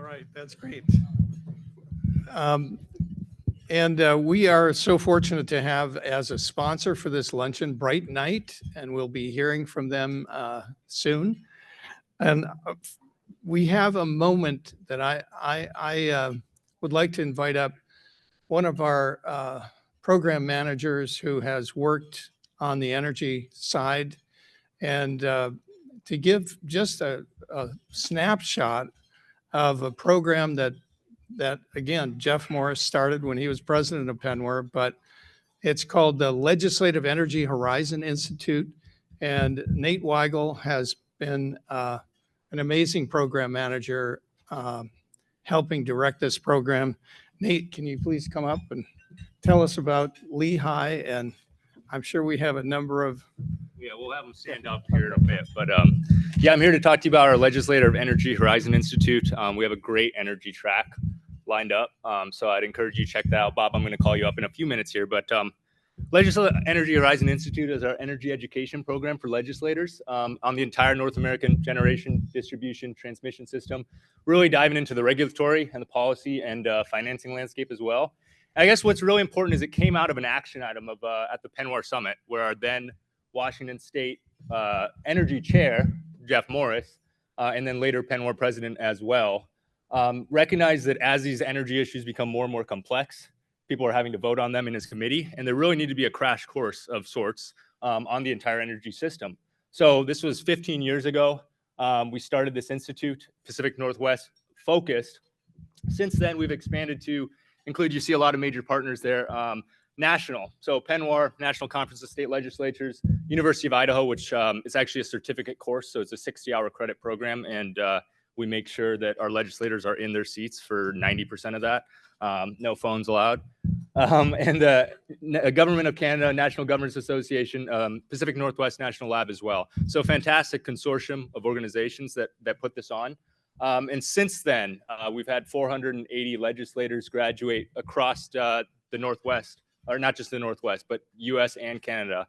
right, that's great. And we are so fortunate to have as a sponsor for this luncheon Bright Night, and we'll be hearing from them soon. And we have a moment that I would like to invite up one of our program managers who has worked on the energy side, and to give just a snapshot of a program that again, Jeff Morris started when he was president of Penwar, but it's called the Legislative Energy Horizon Institute. And Nate Weigel has been an amazing program manager helping direct this program. Nate, can you please come up and tell us about Lehigh? And I'm sure we have a number of... Yeah, we'll have them stand up here in a bit. But yeah, I'm here to talk to you about our Legislative Energy Horizon Institute. We have a great energy track lined up. So I'd encourage you to check that out. Bob, I'm going to call you up in a few minutes here. But Legislative Energy Horizon Institute is our energy education program for legislators on the entire North American generation, distribution, transmission system, really diving into the regulatory and the policy and financing landscape as well. And I guess what's really important is it came out of an action item of at the Penwar Summit, where our then Washington State Energy Chair, Jeff Morris, and then later Penwar President as well, recognized that as these energy issues become more and more complex, people are having to vote on them in his committee, and there really need to be a crash course of sorts on the entire energy system. So this was 15 years ago. We started this institute, Pacific Northwest focused. Since then, we've expanded to include, you see a lot of major partners there, national. So Penwar, National Conference of State Legislatures, University of Idaho, which is actually a certificate course. So it's a 60-hour credit program. And we make sure that our legislators are in their seats for 90% of that. No phones allowed. And the Government of Canada, National Governments Association, Pacific Northwest National Lab as well. So fantastic consortium of organizations that put this on. And since then, we've had 480 legislators graduate across the Northwest, or not just the Northwest, but US and Canada,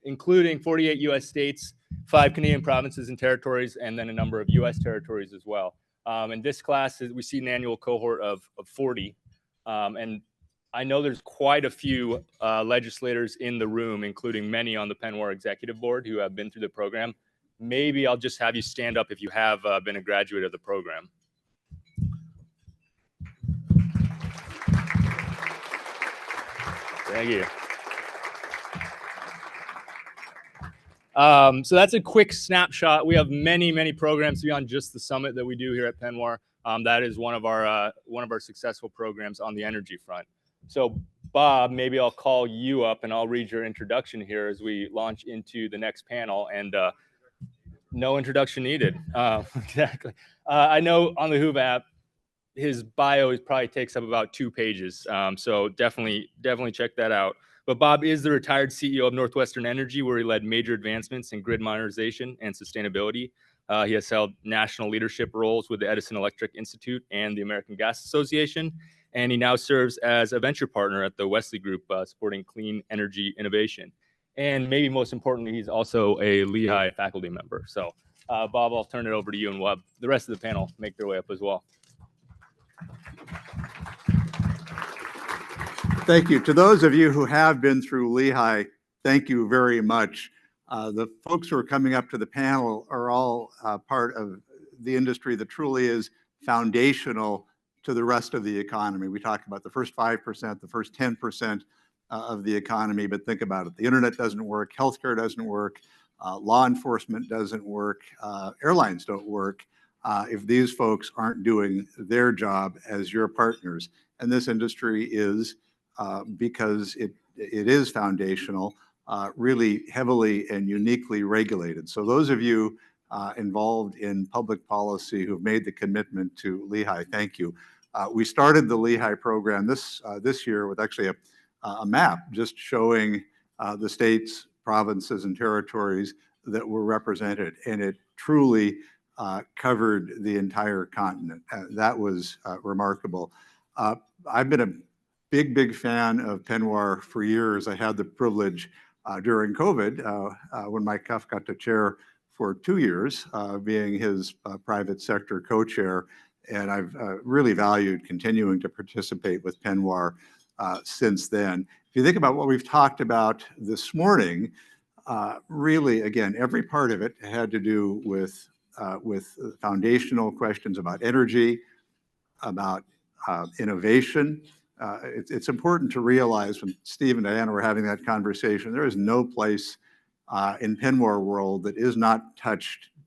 including 48 US states, 5 Canadian provinces and territories, and then a number of US territories as well. In this class, we see an annual cohort of 40. And I know there's quite a few legislators in the room, including many on the Penwar Executive Board who have been through the program. Maybe I'll just have you stand up if you have been a graduate of the program. Thank you. So that's a quick snapshot. We have many, many programs beyond just the summit that we do here at Penwar. That is one of our successful programs on the energy front. So Bob, maybe I'll call you up and I'll read your introduction here as we launch into the next panel. And no introduction needed. Exactly. I know on the Hoove app, his bio probably takes up about 2 pages. So definitely check that out. But Bob is the retired CEO of Northwestern Energy, where he led major advancements in grid modernization and sustainability. He has held national leadership roles with the Edison Electric Institute and the American Gas Association. And he now serves as a venture partner at the Wesley Group, supporting clean energy innovation. And maybe most importantly, he's also a Lehigh faculty member. So Bob, I'll turn it over to you, and we'll have the rest of the panel make their way up as well. Thank you. To those of you who have been through Lehigh, thank you very much. The folks who are coming up to the panel are all part of the industry that truly is foundational to the rest of the economy. We talk about the first 5%, the first 10% of the economy, but think about it. The internet doesn't work, healthcare doesn't work, law enforcement doesn't work, airlines don't work if these folks aren't doing their job as your partners. And this industry is, because it is foundational, really heavily and uniquely regulated. So those of you involved in public policy who've made the commitment to Lehigh, thank you. We started the Lehigh program this year with actually a map just showing the states, provinces, and territories that were represented, and it truly covered the entire continent. That was remarkable. I've been a big fan of Penwar for years. I had the privilege during COVID, when Mike Cuff got to chair for 2 years, being his private sector co-chair, and I've really valued continuing to participate with Penwar since then. If you think about what we've talked about this morning, really, again, every part of it had to do with foundational questions about energy, about innovation. It's important to realize when Steve and Diana were having that conversation, there is no place in Penwar world that is not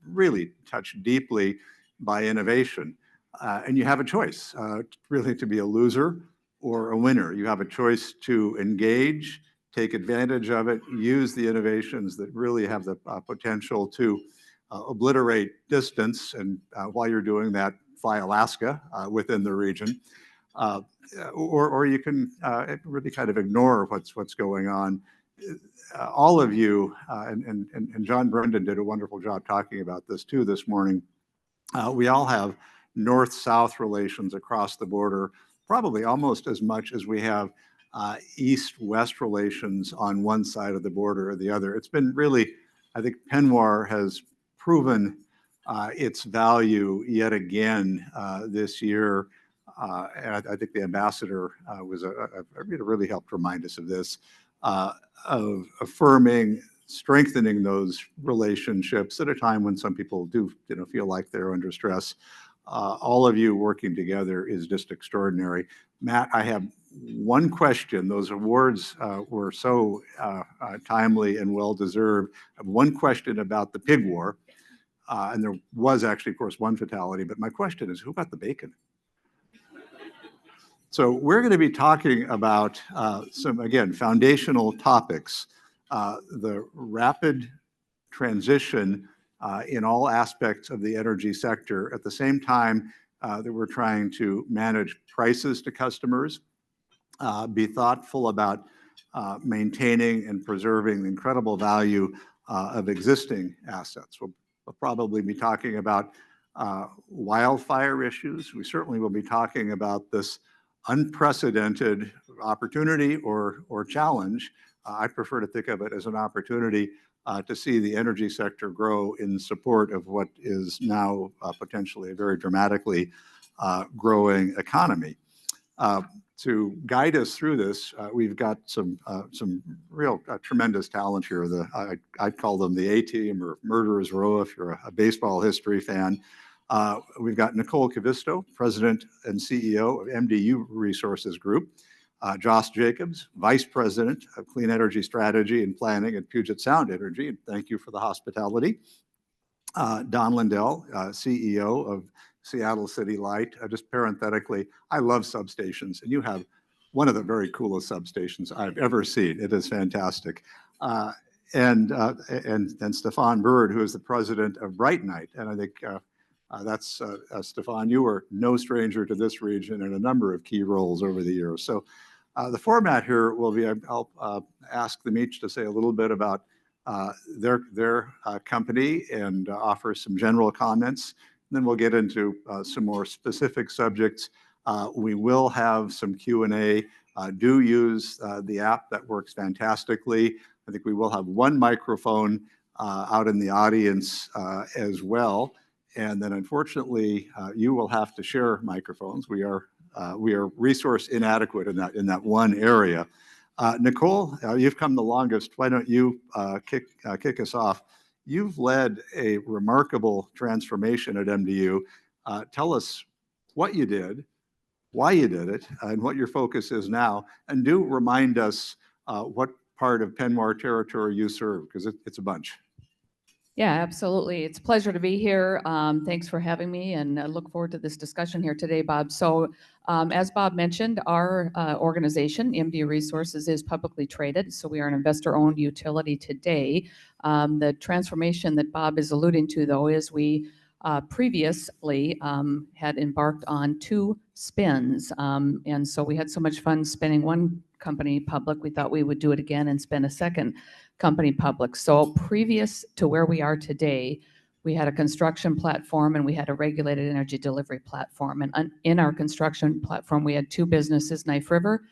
really touched deeply by innovation. And you have a choice, really, to be a loser or a winner. You have a choice to engage, take advantage of it, use the innovations that really have the potential to obliterate distance, and while you're doing that, fly Alaska within the region. Or you can really kind of ignore what's going on. All of you, and John Brendan did a wonderful job talking about this too this morning. We all have north-south relations across the border, probably almost as much as we have east-west relations on one side of the border or the other. It's been really, I think Penwar has proven its value yet again this year. And I think the ambassador really helped remind us of this, of affirming, strengthening those relationships at a time when some people do feel like they're under stress. All of you working together is just extraordinary. Matt, I have one question. Those awards were so timely and well-deserved. I have one question about the pig war. And there was actually, of course, one fatality, but my question is, who got the bacon? So we're going to be talking about some, again, foundational topics, the rapid transition in all aspects of the energy sector at the same time that we're trying to manage prices to customers, be thoughtful about maintaining and preserving the incredible value of existing assets. We'll probably be talking about wildfire issues. We certainly will be talking about this unprecedented opportunity or challenge. I prefer to think of it as an opportunity to see the energy sector grow in support of what is now potentially a very dramatically growing economy. To guide us through this, we've got some real tremendous talent here. I'd call them the A-team or Murderers Row if you're a baseball history fan. We've got Nicole Cavisto, President and CEO of MDU Resources Group. Josh Jacobs, Vice President of Clean Energy Strategy and Planning at Puget Sound Energy. And thank you for the hospitality. Don Lindell, CEO of Seattle City Light. Just parenthetically, I love substations, and you have one of the very coolest substations I've ever seen. It is fantastic. And Stefan Bird, who is the president of Bright Night. And I think that's Stefan, you were no stranger to this region in a number of key roles over the years. So the format here will be, I'll ask them each to say a little bit about their company and offer some general comments. And then we'll get into some more specific subjects. We will have some Q&A. Do use the app. That works fantastically. I think we will have one microphone out in the audience as well. And then unfortunately, you will have to share microphones. We are resource inadequate in that one area. Nicole, you've come the longest. Why don't you kick us off? You've led a remarkable transformation at MDU. Tell us what you did, why you did it, and what your focus is now. And do remind us what part of Penwar territory you serve, because it's a bunch. Yeah, absolutely. It's a pleasure to be here. Thanks for having me, and I look forward to this discussion here today, Bob. So as Bob mentioned, our organization, MDU Resources, is publicly traded. So we are an investor-owned utility today. The transformation that Bob is alluding to, though, is we previously had embarked on 2 spins. And so we had so much fun spinning one company public, we thought we would do it again and spin a second company public. So previous to where we are today, we had a construction platform and we had a regulated energy delivery platform. And in our construction platform, we had 2 businesses, Knife River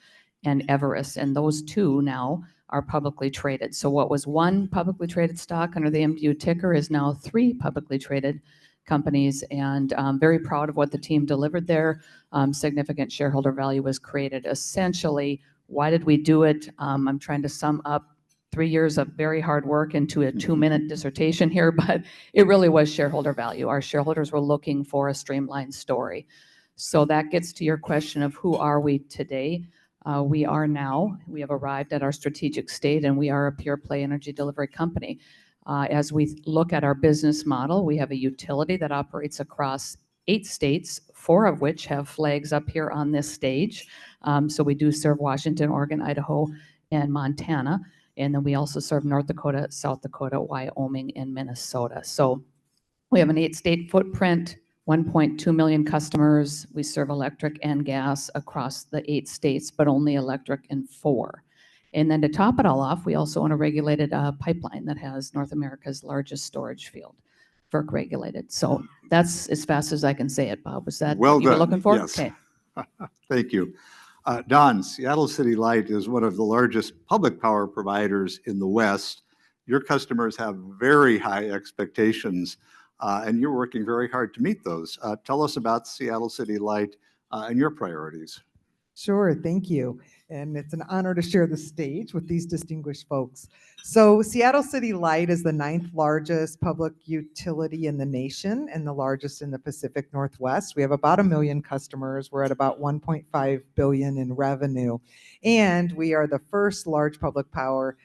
and Everest. And those 2 now are publicly traded. So what was one publicly traded stock under the MDU ticker is now 3 publicly traded companies, and I'm very proud of what the team delivered there. Significant shareholder value was created. Essentially, why did we do it? I'm trying to sum up 3 years of very hard work into a 2-minute dissertation here, but it really was shareholder value. Our shareholders were looking for a streamlined story. So that gets to your question of who are we today? We have arrived at our strategic state, and we are a pure play energy delivery company. As we look at our business model, we have a utility that operates across 8 states, 4 of which have flags up here on this stage. So we do serve Washington, Oregon, Idaho, and Montana. And then we also serve North Dakota, South Dakota, Wyoming, and Minnesota. So we have an 8-state footprint, 1.2 million customers. We serve electric and gas across the 8 states, but only electric in 4. And then to top it all off, we also own a regulated pipeline that has North America's largest storage field, FERC regulated. So that's as fast as I can say it, Bob. Was that Well what you were done. looking for? Yes. Okay. Thank you. Don, Seattle City Light is one of the largest public power providers in the West. Your customers have very high expectations, and you're working very hard to meet those. Tell us about Seattle City Light and your priorities. Sure, thank you. And it's an honor to share the stage with these distinguished folks. So Seattle City Light is the 9th largest public utility in the nation and the largest in the Pacific Northwest. We have about 1 million customers. We're at about 1.5 billion in revenue. And we are the first large public power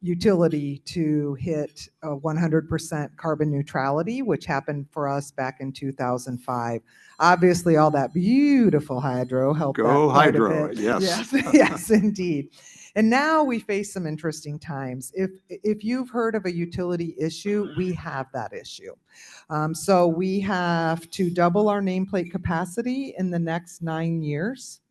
utility to hit 100% carbon neutrality, which happened for us back in 2005. Obviously, all that beautiful hydro helped. Go that quite a hydro, bit. yes. Yes, indeed. And now we face some interesting times. If you've heard of a utility issue, we have that issue. So we have to double our nameplate capacity in the next 9 years.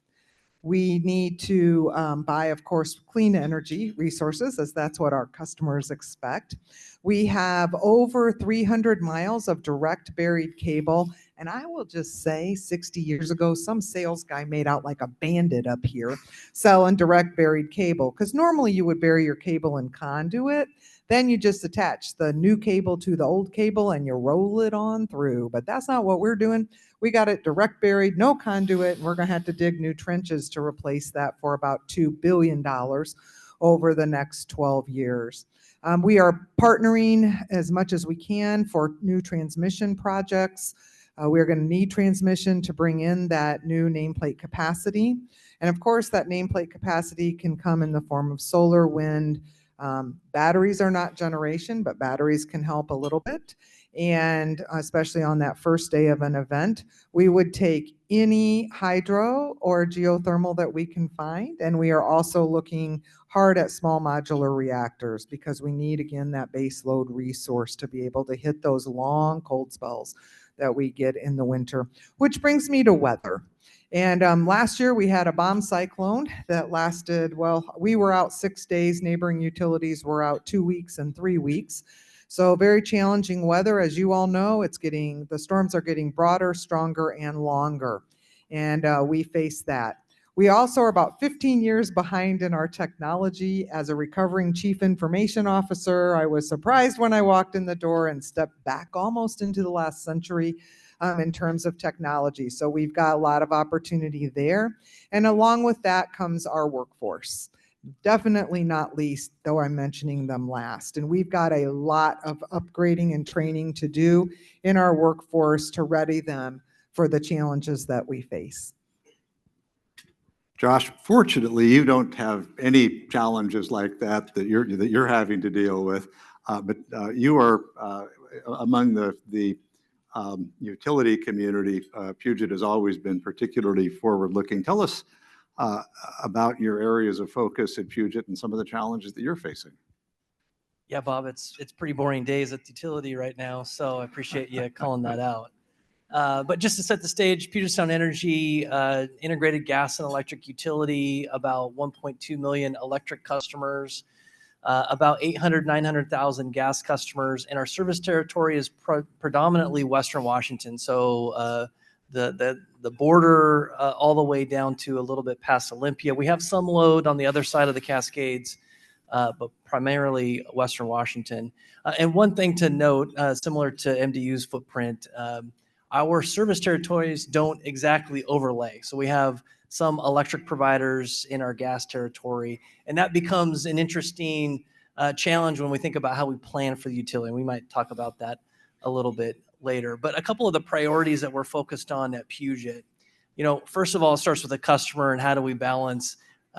We need to buy, of course, clean energy resources, as that's what our customers expect. We have over 300 miles of direct buried cable. And I will just say, 60 years ago, some sales guy made out like a bandit up here selling direct buried cable. Because normally you would bury your cable in conduit. Then you just attach the new cable to the old cable and you roll it on through. But that's not what we're doing. We got it direct buried, no conduit, and we're going to have to dig new trenches to replace that for about $2 billion over the next 12 years. We are partnering as much as we can for new transmission projects. We're going to need transmission to bring in that new nameplate capacity. And of course, that nameplate capacity can come in the form of solar, wind. Batteries are not generation, but batteries can help a little bit. And especially on that first day of an event, we would take any hydro or geothermal that we can find. And we are also looking hard at small modular reactors because we need, again, that base load resource to be able to hit those long cold spells that we get in the winter. Which brings me to weather. And last year we had a bomb cyclone that lasted, well, we were out 6 days. Neighboring utilities were out 2 weeks and 3 weeks. So very challenging weather. As you all know, the storms are getting broader, stronger, and longer. And we face that. We also are about 15 years behind in our technology. As a recovering chief information officer, I was surprised when I walked in the door and stepped back almost into the last century in terms of technology. So we've got a lot of opportunity there. And along with that comes our workforce. Definitely not least, though I'm mentioning them last. And we've got a lot of upgrading and training to do in our workforce to ready them for the challenges that we face. Josh, fortunately, you don't have any challenges like that you're having to deal with, but you are among the utility community. Puget has always been particularly forward-looking. Tell us about your areas of focus at Puget and some of the challenges that you're facing. Yeah, Bob, it's pretty boring days at the utility right now, so I appreciate you calling that out. But just to set the stage, Puget Sound Energy, integrated gas and electric utility, about 1.2 million electric customers, about 900,000 gas customers, and our service territory is predominantly Western Washington. So the border all the way down to a little bit past Olympia. We have some load on the other side of the Cascades but primarily Western Washington. And one thing to note, similar to MDU's footprint, our service territories don't exactly overlay. So we have some electric providers in our gas territory, and that becomes an interesting challenge when we think about how we plan for the utility. We might talk about that a little bit later. But a couple of the priorities that we're focused on at Puget, first of all, it starts with the customer and how do we balance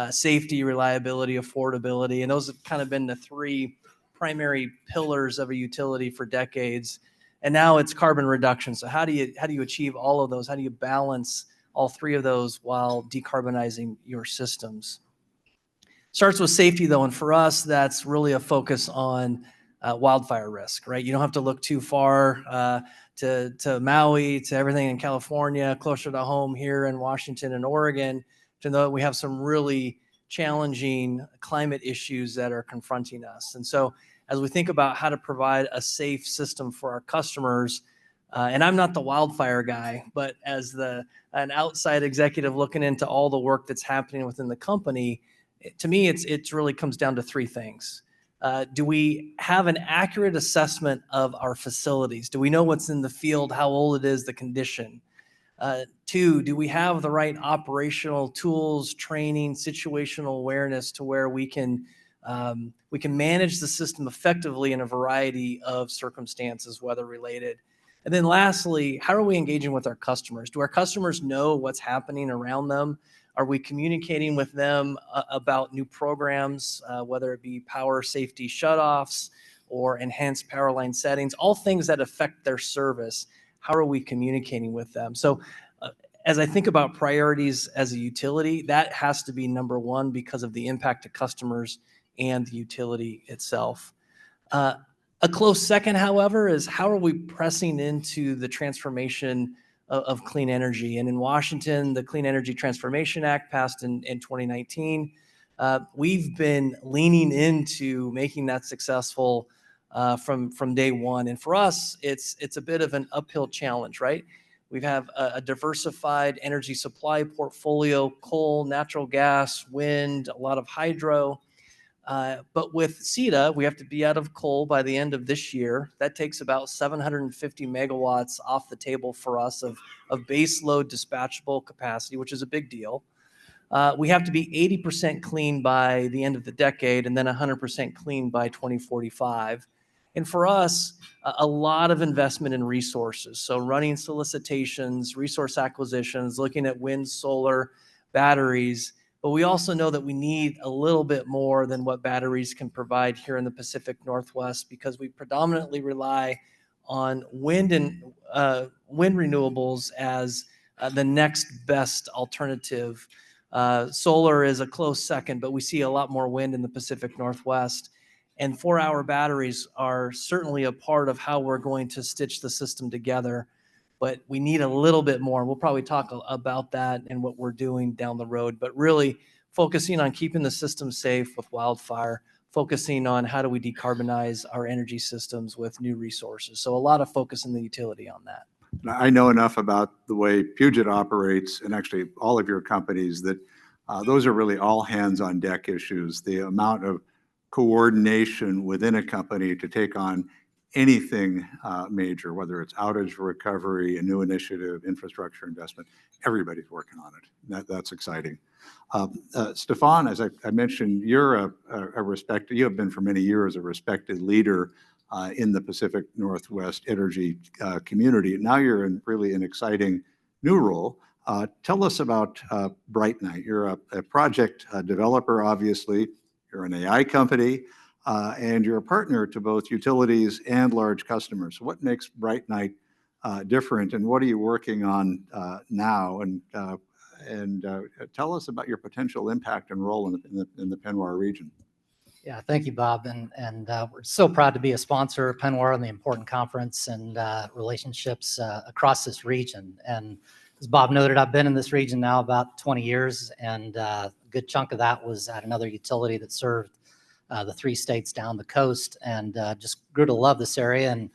safety, reliability, affordability, and those have kind of been the three primary pillars of a utility for decades. And now it's carbon reduction. So how do you achieve all of those? How do you balance all three of those while decarbonizing your systems? Starts with safety though, and for us, that's really a focus on wildfire risk, right? You don't have to look too far to Maui, to everything in California, closer to home here in Washington and Oregon, to know that we have some really challenging climate issues that are confronting us. And so as we think about how to provide a safe system for our customers, and I'm not the wildfire guy, but as an outside executive looking into all the work that's happening within the company, to me, it really comes down to three things. Do we have an accurate assessment of our facilities? Do we know what's in the field, how old it is, the condition? Two, do we have the right operational tools, training, situational awareness to where we can manage the system effectively in a variety of circumstances, weather related? And then lastly, how are we engaging with our customers? Do our customers know what's happening around them? Are we communicating with them about new programs, whether it be power safety shutoffs or enhanced power line settings, all things that affect their service? How are we communicating with them? So as I think about priorities as a utility, that has to be number one because of the impact to customers and the utility itself. A close second, however, is how are we pressing into the transformation of clean energy? And in Washington, the Clean Energy Transformation Act passed in 2019. We've been leaning into making that successful from day one. And for us, it's a bit of an uphill challenge, right? We have a diversified energy supply portfolio, coal, natural gas, wind, a lot of hydro. But with CETA, we have to be out of coal by the end of this year. That takes about 750 megawatts off the table for us of base load dispatchable capacity, which is a big deal. We have to be 80% clean by the end of the decade and then 100% clean by 2045. And for us, a lot of investment in resources. So running solicitations, resource acquisitions, looking at wind, solar, batteries. But we also know that we need a little bit more than what batteries can provide here in the Pacific Northwest because we predominantly rely on wind and wind renewables as the next best alternative. Solar is a close second, but we see a lot more wind in the Pacific Northwest. And 4-hour batteries are certainly a part of how we're going to stitch the system together. But we need a little bit more. We'll probably talk about that and what we're doing down the road, but really focusing on keeping the system safe with wildfire, focusing on how do we decarbonize our energy systems with new resources. So a lot of focus in the utility on that. I know enough about the way Puget operates and actually all of your companies that those are really all hands on deck issues. The amount of coordination within a company to take on anything major, whether it's outage recovery, a new initiative, infrastructure investment, everybody's working on it. That's exciting. Stefan, as I mentioned, you're you have been for many years a respected leader in the Pacific Northwest energy community. Now you're in really an exciting new role. Tell us about Bright Night. You're a project developer, obviously. You're an AI company. And you're a partner to both utilities and large customers. So what makes Bright Night different, and what are you working on now? And tell us about your potential impact and role in the Penwar region. Yeah, thank you, Bob. And we're so proud to be a sponsor of Penwar and the important conference and relationships across this region. And as Bob noted, I've been in this region now about 20 years, and a good chunk of that was at another utility that served the 3 states down the coast, and just grew to love this area. And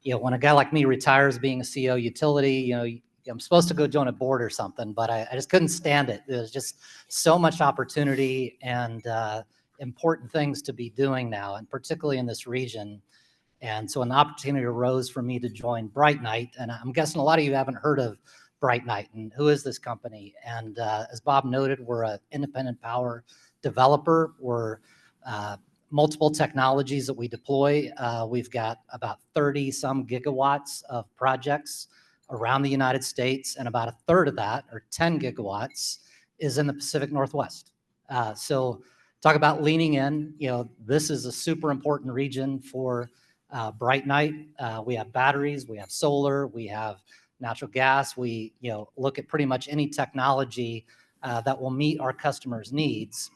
when a guy like me retires being a CEO utility, I'm supposed to go join a board or something, but I just couldn't stand it. There's just so much opportunity, and important things to be doing now, and particularly in this region. And so an opportunity arose for me to join Bright Night. And I'm guessing a lot of you haven't heard of Bright Night. And who is this company? And as Bob noted, we're an independent power developer. We're multiple technologies that we deploy. We've got about 30 some gigawatts of projects around the United States, and about a third of that, or 10 gigawatts, is in the Pacific Northwest. So talk about leaning in. This is a super important region for Bright Night. We have batteries, we have solar, we have natural gas. We look at pretty much any technology that will meet our customers' needs.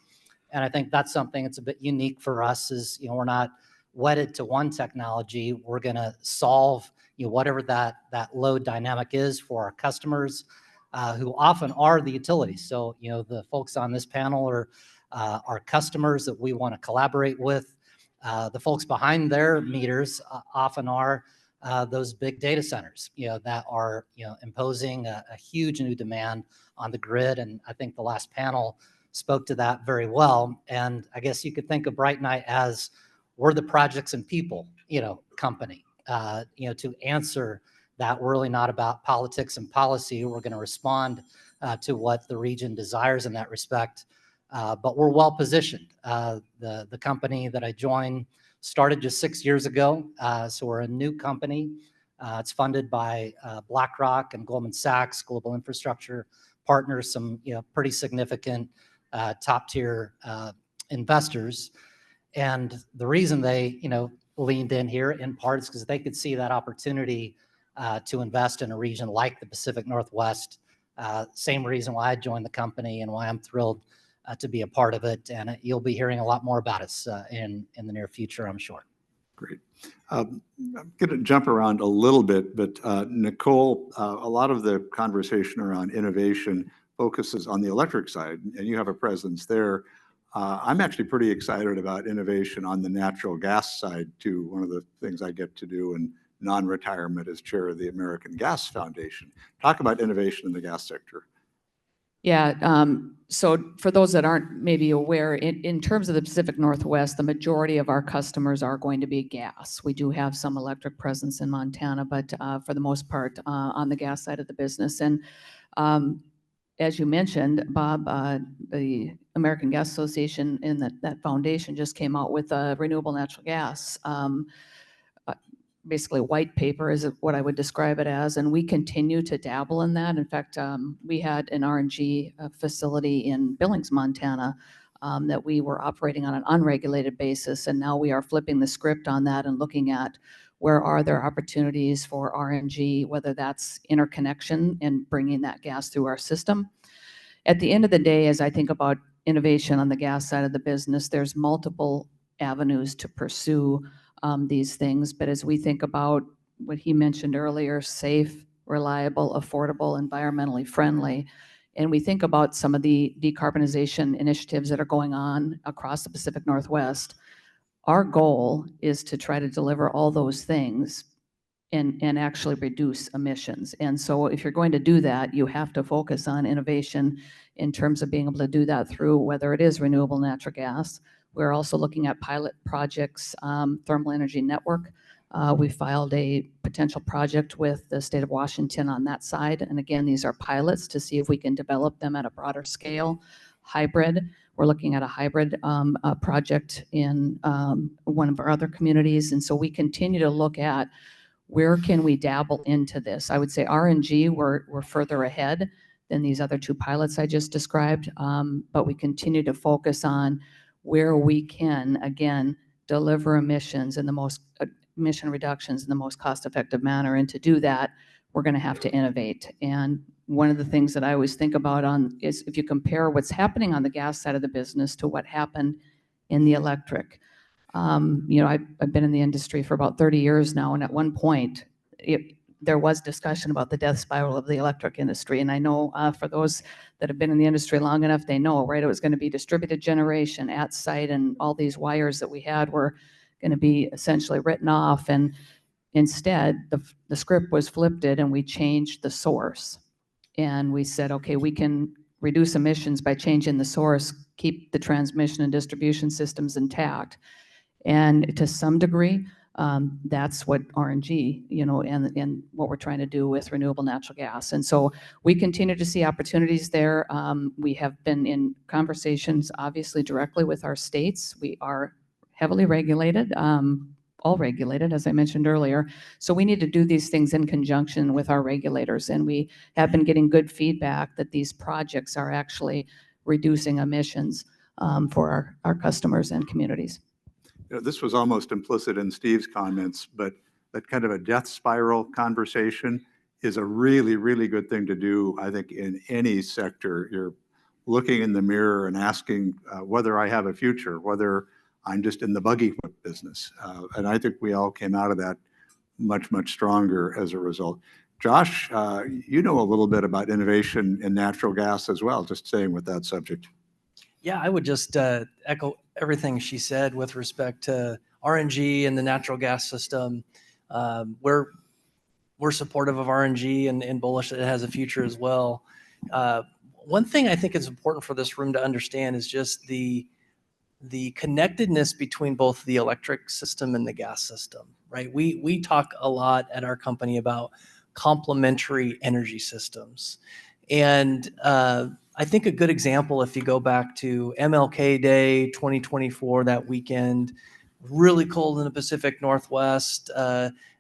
And I think that's something that's a bit unique for us is, we're not wedded to one technology. We're going to solve whatever that load dynamic is for our customers, who often are the utilities. So, the folks on this panel are our customers that we want to collaborate with. The folks behind their meters often are those big data centers, that are, imposing a huge new demand on the grid. And I think the last panel spoke to that very well. And I guess you could think of Bright Night as we're the projects and people, company, to answer that. We're really not about politics and policy. We're going to respond to what the region desires in that respect. But we're well positioned. The company that I joined started just 6 years ago. So we're a new company. It's funded by BlackRock and Goldman Sachs, Global Infrastructure Partners, some pretty significant top tier investors. And the reason they leaned in here in part is because they could see that opportunity to invest in a region like the Pacific Northwest. Same reason why I joined the company and why I'm thrilled to be a part of it. And you'll be hearing a lot more about us in the near future, I'm sure. Great. I'm going to jump around a little bit, but Nicole, a lot of the conversation around innovation focuses on the electric side, and you have a presence there. I'm actually pretty excited about innovation on the natural gas side too. One of the things I get to do in non-retirement as chair of the American Gas Foundation. Talk about innovation in the gas sector. Yeah, so for those that aren't maybe aware, in terms of the Pacific Northwest, the majority of our customers are going to be gas. We do have some electric presence in Montana, but for the most part on the gas side of the business. And as you mentioned, Bob, the American Gas Association and that foundation just came out with a renewable natural gas basically white paper is what I would describe it as, and we continue to dabble in that. In fact, we had an RNG facility in Billings, Montana, that we were operating on an unregulated basis, and now we are flipping the script on that and looking at where are there opportunities for RNG, whether that's interconnection and bringing that gas through our system. At the end of the day, as I think about innovation on the gas side of the business, there's multiple avenues to pursue these things. But as we think about what he mentioned earlier, safe, reliable, affordable, environmentally friendly, and we think about some of the decarbonization initiatives that are going on across the Pacific Northwest, our goal is to try to deliver all those things and actually reduce emissions. And so if you're going to do that, you have to focus on innovation in terms of being able to do that through whether it is renewable natural gas. We're also looking at pilot projects, Thermal Energy Network. We filed a potential project with the state of Washington on that side. And again, these are pilots to see if we can develop them at a broader scale. Hybrid, we're looking at a hybrid project in one of our other communities. And so we continue to look at where can we dabble into this. I would say RNG, we're further ahead than these other two pilots I just described, but we continue to focus on where we can, again, deliver emissions in the most emission reductions in the most cost-effective manner. And to do that, we're going to have to innovate. And one of the things that I always think about is if you compare what's happening on the gas side of the business to what happened in the electric. I've been in the industry for about 30 years now, and at one point, there was discussion about the death spiral of the electric industry. And I know for those that have been in the industry long enough, they know, right? It was going to be distributed generation at site, and all these wires that we had were going to be essentially written off. And instead, the script was flipped and we changed the source. And we said, okay, we can reduce emissions by changing the source. keep the transmission and distribution systems intact. And to some degree, that's what RNG, and what we're trying to do with renewable natural gas. And so we continue to see opportunities there. We have been in conversations, obviously, directly with our states. We are heavily regulated, all regulated, as I mentioned earlier. So we need to do these things in conjunction with our regulators. And we have been getting good feedback that these projects are actually reducing emissions for our customers and communities. This was almost implicit in Steve's comments, but that kind of a death spiral conversation is a really, really good thing to do, I think, in any sector. You're looking in the mirror and asking whether I have a future, whether I'm just in the buggy whip business. And I think we all came out of that much, much stronger as a result. Josh, you know a little bit about innovation in natural gas as well, just staying with that subject. Yeah, I would just echo everything she said with respect to RNG and the natural gas system. We're supportive of RNG and bullish that it has a future as well. One thing I think is important for this room to understand is just the connectedness between both the electric system and the gas system, right? We talk a lot at our company about complementary energy systems. And I think a good example, if you go back to MLK Day 2024, that weekend, really cold in the Pacific Northwest,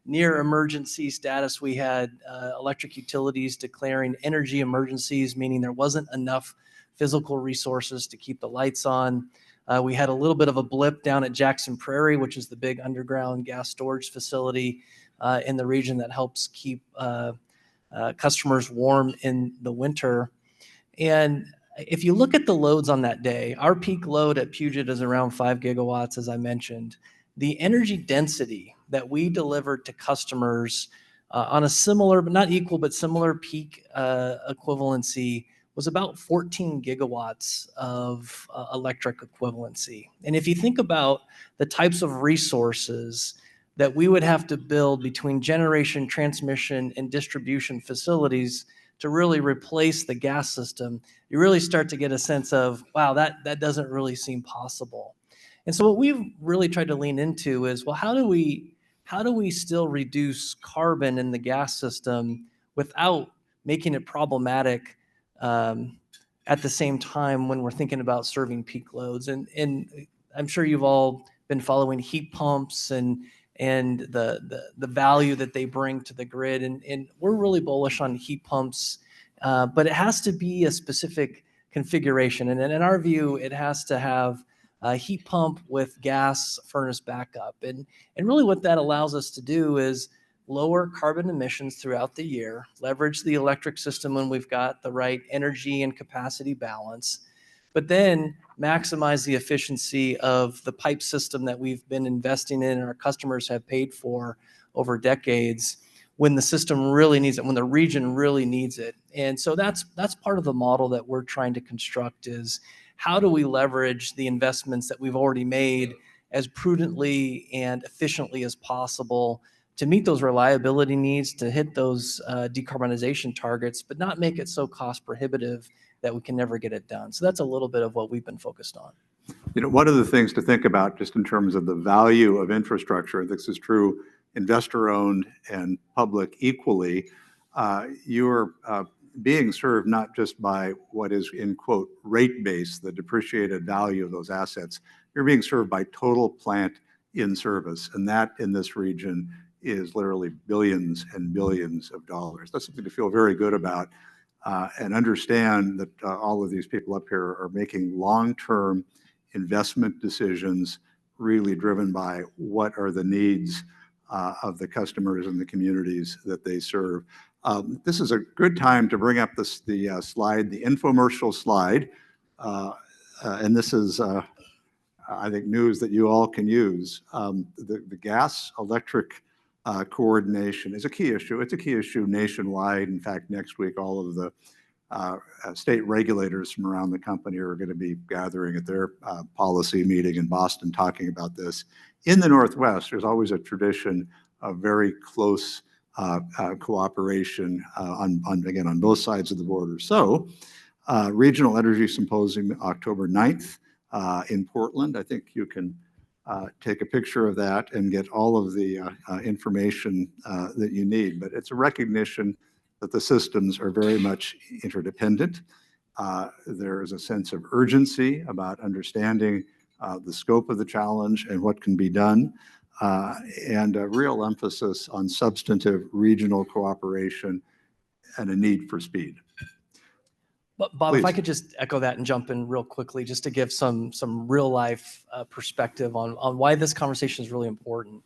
near emergency status, we had electric utilities declaring energy emergencies, meaning there wasn't enough physical resources to keep the lights on. We had a little bit of a blip down at Jackson Prairie, which is the big underground gas storage facility in the region that helps keep customers warm in the winter. And if you look at the loads on that day, our peak load at Puget is around 5 gigawatts, as I mentioned. The energy density that we delivered to customers on a similar, but not equal, but similar peak equivalency was about 14 gigawatts of electric equivalency. And if you think about the types of resources that we would have to build between generation, transmission, and distribution facilities to really replace the gas system, you really start to get a sense of, wow, that doesn't really seem possible. And so what we've really tried to lean into is, well, how do we still reduce carbon in the gas system without making it problematic at the same time when we're thinking about serving peak loads? And I'm sure you've all been following heat pumps and the value that they bring to the grid. And we're really bullish on heat pumps, but it has to be a specific configuration. And in our view, it has to have a heat pump with gas furnace backup. And really what that allows us to do is lower carbon emissions throughout the year, leverage the electric system when we've got the right energy and capacity balance, but then maximize the efficiency of the pipe system that we've been investing in and our customers have paid for over decades when the system really needs it, when the region really needs it. And so that's part of the model that we're trying to construct is how do we leverage the investments that we've already made as prudently and efficiently as possible to meet those reliability needs, to hit those decarbonization targets, but not make it so cost prohibitive that we can never get it done. So that's a little bit of what we've been focused on. You know, one of the things to think about just in terms of the value of infrastructure, this is true investor-owned and public equally, you're being served not just by what is in quote rate base, the depreciated value of those assets, you're being served by total plant in service. And that in this region is literally billions and billions of dollars. That's something to feel very good about and understand that all of these people up here are making long-term investment decisions really driven by what are the needs of the customers and the communities that they serve. This is a good time to bring up the slide, the infomercial slide. And this is, I think, news that you all can use. The gas electric coordination is a key issue. It's a key issue nationwide. In fact, next week, all of the state regulators from around the company are going to be gathering at their policy meeting in Boston talking about this. In the Northwest, there's always a tradition of very close cooperation on both sides of the border. So Regional Energy Symposium, October 9th in Portland. I think you can take a picture of that and get all of the information that you need. But it's a recognition that the systems are very much interdependent. There is a sense of urgency about understanding the scope of the challenge and what can be done, and a real emphasis on substantive regional cooperation and a need for speed. But Bob, if I Please. could just echo that and jump in real quickly, just to give some real life perspective on why this conversation is really important.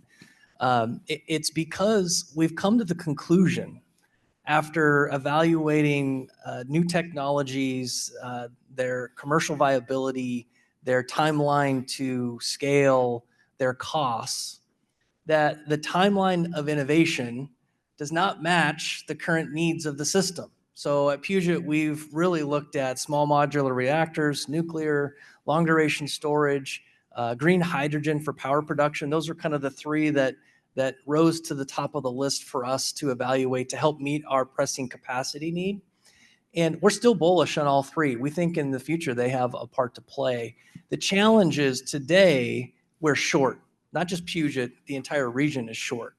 It's because we've come to the conclusion, after evaluating new technologies, their commercial viability, their timeline to scale, their costs, that the timeline of innovation does not match the current needs of the system. So at Puget, we've really looked at small modular reactors, nuclear, long duration storage, green hydrogen for power production. Those are kind of the three that rose to the top of the list for us to evaluate to help meet our pressing capacity need. And we're still bullish on all three. We think in the future they have a part to play. The challenge is today we're short, not just Puget, the entire region is short.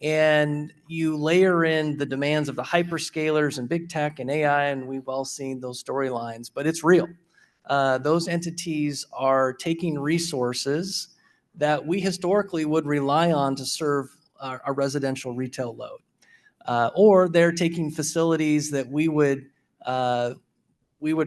And you layer in the demands of the hyperscalers and big tech and AI, and we've all seen those storylines, but it's real. Those entities are taking resources that we historically would rely on to serve our residential retail load. Or they're taking facilities that we would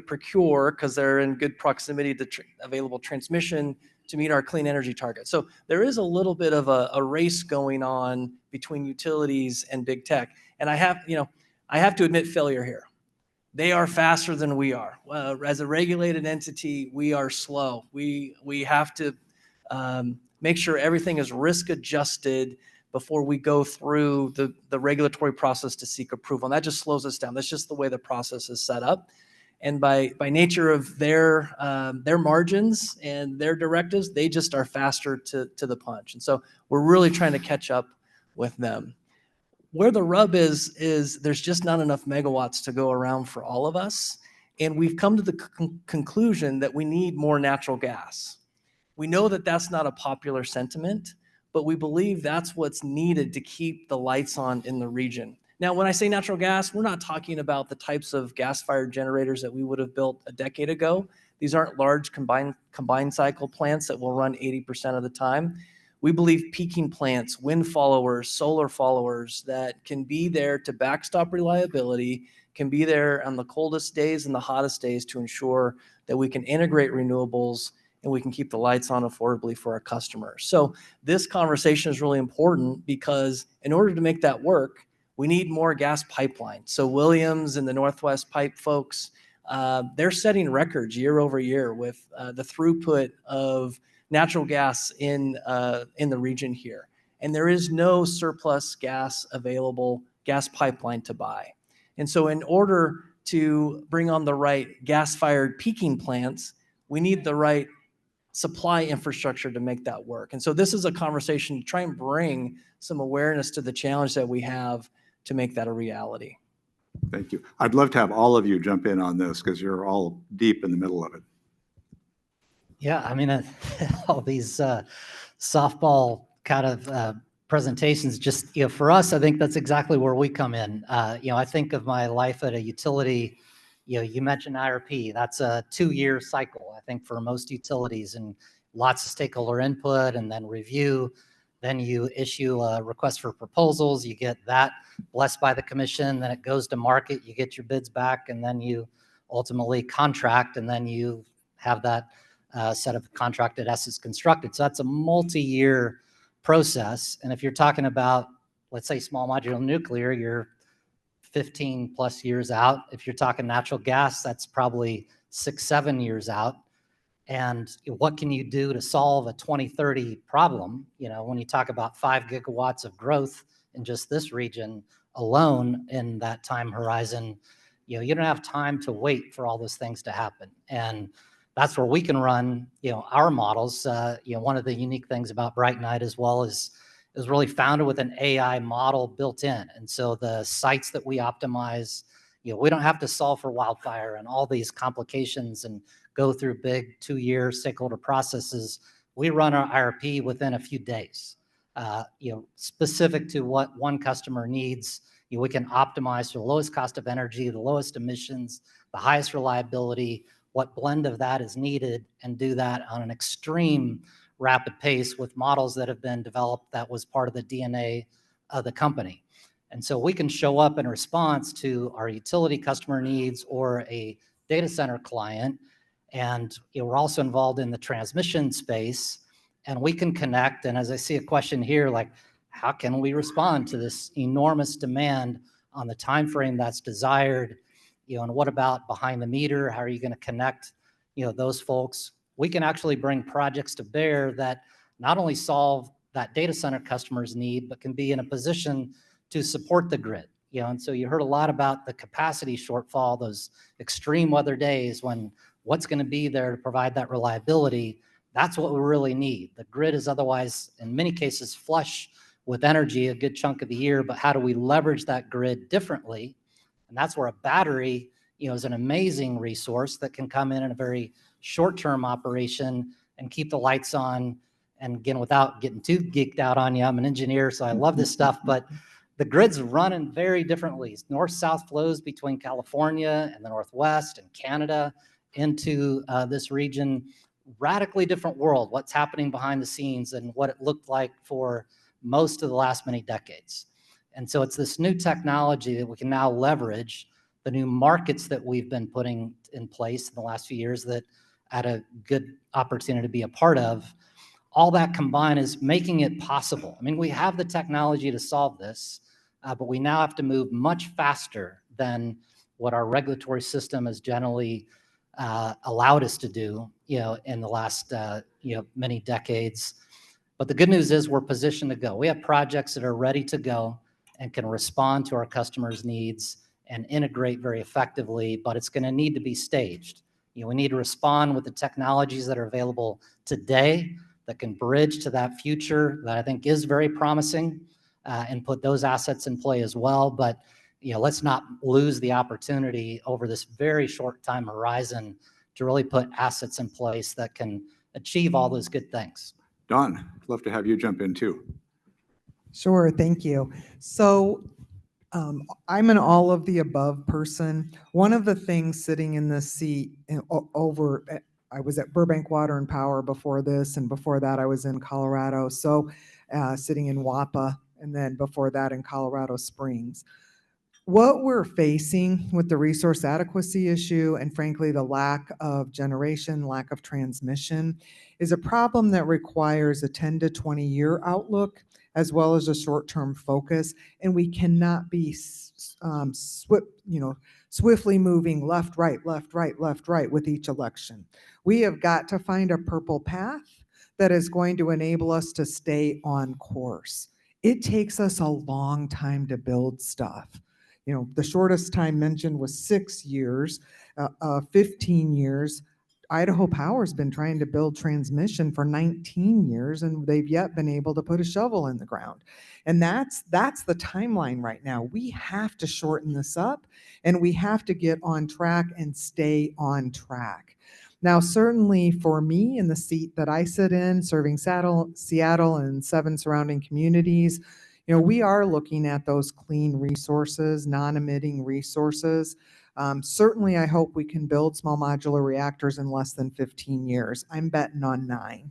procure because they're in good proximity to available transmission to meet our clean energy target. So there is a little bit of a race going on between utilities and big tech. And I have to admit failure here. They are faster than we are. As a regulated entity, we are slow. We have to make sure everything is risk adjusted before we go through the regulatory process to seek approval. And that just slows us down. That's just the way the process is set up. And by nature of their margins and their directives, they just are faster to the punch. And so we're really trying to catch up with them. Where the rub is there's just not enough megawatts to go around for all of us. And we've come to the conclusion that we need more natural gas. We know that that's not a popular sentiment, but we believe that's what's needed to keep the lights on in the region. Now, when I say natural gas, we're not talking about the types of gas-fired generators that we would have built a decade ago. These aren't large combined cycle plants that will run 80% of the time. We believe peaking plants, wind followers, solar followers that can be there to backstop reliability, can be there on the coldest days and the hottest days to ensure that we can integrate renewables and we can keep the lights on affordably for our customers. So this conversation is really important because in order to make that work, we need more gas pipelines. So Williams and the Northwest Pipe folks, they're setting records year over year with the throughput of natural gas in the region here. And there is no surplus gas available, gas pipeline to buy. And so in order to bring on the right gas-fired peaking plants, we need the right supply infrastructure to make that work. And so this is a conversation to try and bring some awareness to the challenge that we have to make that a reality. Thank you. I'd love to have all of you jump in on this because you're all deep in the middle of it. Yeah, I mean, all these softball kind of presentations, just, for us, I think that's exactly where we come in. I think of my life at a utility, you mentioned IRP, that's a 2-year cycle, I think, for most utilities, and lots of stakeholder input and then review. Then you issue a request for proposals, you get that blessed by the commission, then it goes to market, you get your bids back, and then you ultimately contract, and then you have that set of contracted assets constructed. So that's a multi-year process. And if you're talking about, let's say, small modular nuclear, you're 15 plus years out. If you're talking natural gas, that's probably 6-7 years out. And what can you do to solve a 2030 problem? When you talk about 5 gigawatts of growth in just this region alone in that time horizon, you don't have time to wait for all those things to happen. And that's where we can run, our models. One of the unique things about Bright Night as well is really founded with an AI model built in. And so the sites that we optimize We don't have to solve for wildfire and all these complications and go through big 2-year stakeholder processes. We run our IRP within a few days, specific to what one customer needs. We can optimize for the lowest cost of energy, the lowest emissions, the highest reliability, what blend of that is needed, and do that on an extreme rapid pace with models that have been developed that was part of the DNA of the company. And so we can show up in response to our utility customer needs or a data center client. And we're also involved in the transmission space, and we can connect. And as I see a question here, like, how can we respond to this enormous demand on the time frame that's desired? And what about behind the meter? How are you going to connect, those folks? We can actually bring projects to bear that not only solve that data center customer's need, but can be in a position to support the grid. And so you heard a lot about the capacity shortfall, those extreme weather days when what's going to be there to provide that reliability. That's what we really need. The grid is otherwise, in many cases, flush with energy a good chunk of the year, but how do we leverage that grid differently? And that's where a battery, is an amazing resource that can come in a very short-term operation and keep the lights on. And again, without getting too geeked out on you, I'm an engineer, so I love this stuff, but the grid's running very differently. North-south flows between California and the Northwest and Canada into this region. Radically different world, what's happening behind the scenes and what it looked like for most of the last many decades. And so it's this new technology that we can now leverage, the new markets that we've been putting in place in the last few years that I had a good opportunity to be a part of. All that combined is making it possible. I mean, we have the technology to solve this, but we now have to move much faster than what our regulatory system has generally allowed us to do, in the last, many decades. But the good news is we're positioned to go. We have projects that are ready to go and can respond to our customers' needs and integrate very effectively, but it's going to need to be staged. We need to respond with the technologies that are available today that can bridge to that future that I think is very promising, and put those assets in play as well. But let's not lose the opportunity over this very short time horizon to really put assets in place that can achieve all those good things. Don, I'd love to have you jump in too. Sure, thank you. So I'm an all of the above person. One of the things sitting in this seat I was at Burbank Water and Power before this, and before that I was in Colorado. So sitting in WAPA, and then before that in Colorado Springs. What we're facing with the resource adequacy issue, and frankly, the lack of generation, lack of transmission, is a problem that requires a 10 to 20 year outlook, as well as a short-term focus. And we cannot be swiftly moving left, right, left, right, left, right with each election. We have got to find a purple path that is going to enable us to stay on course. It takes us a long time to build stuff. The shortest time mentioned was 6 years, 15 years. Idaho Power's been trying to build transmission for 19 years, and they've yet been able to put a shovel in the ground. And that's the timeline right now. We have to shorten this up, and we have to get on track and stay on track. Now, certainly for me in the seat that I sit in, serving Seattle and 7 surrounding communities, we are looking at those clean resources, non-emitting resources. Certainly, I hope we can build small modular reactors in less than 15 years. I'm betting on 9.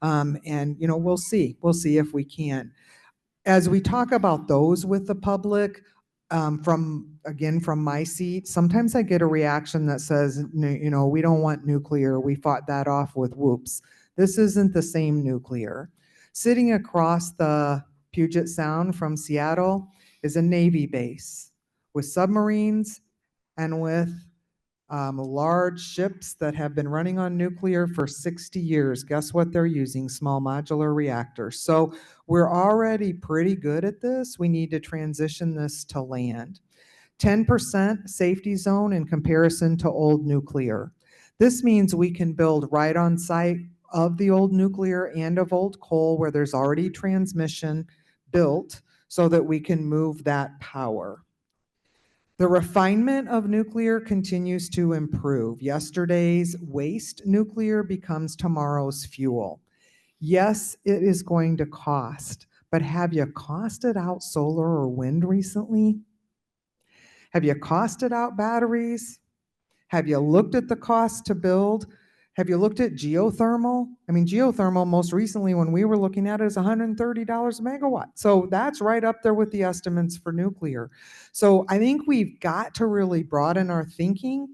And we'll see. We'll see if we can. As we talk about those with the public, from my seat, sometimes I get a reaction that says, we don't want nuclear. We fought that off with whoops. This isn't the same nuclear. Sitting across the Puget Sound from Seattle is a Navy base with submarines and with large ships that have been running on nuclear for 60 years. Guess what they're using? Small modular reactors. So we're already pretty good at this. We need to transition this to land. 10% safety zone in comparison to old nuclear. This means we can build right on site of the old nuclear and of old coal where there's already transmission built so that we can move that power. The refinement of nuclear continues to improve. Yesterday's waste nuclear becomes tomorrow's fuel. Yes, it is going to cost, but have you costed out solar or wind recently? Have you costed out batteries? Have you looked at the cost to build? Have you looked at geothermal? I mean, geothermal most recently when we were looking at it is $130 a megawatt. So that's right up there with the estimates for nuclear. So I think we've got to really broaden our thinking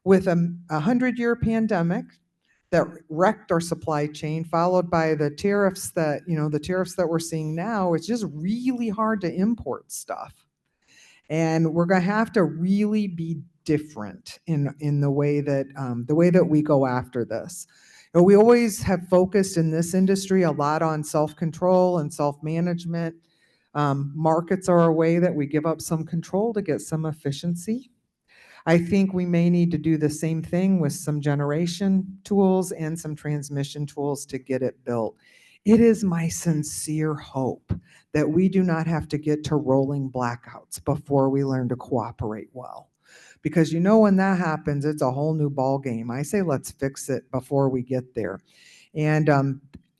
with a 100-year pandemic that wrecked our supply chain, followed by the tariffs that, the tariffs that we're seeing now. It's just really hard to import stuff. And we're going to have to really be different in the way that we go after this. We always have focused in this industry a lot on self-control and self-management. Markets are a way that we give up some control to get some efficiency. I think we may need to do the same thing with some generation tools and some transmission tools to get it built. It is my sincere hope that we do not have to get to rolling blackouts before we learn to cooperate well. Because when that happens, it's a whole new ball game. I say let's fix it before we get there. And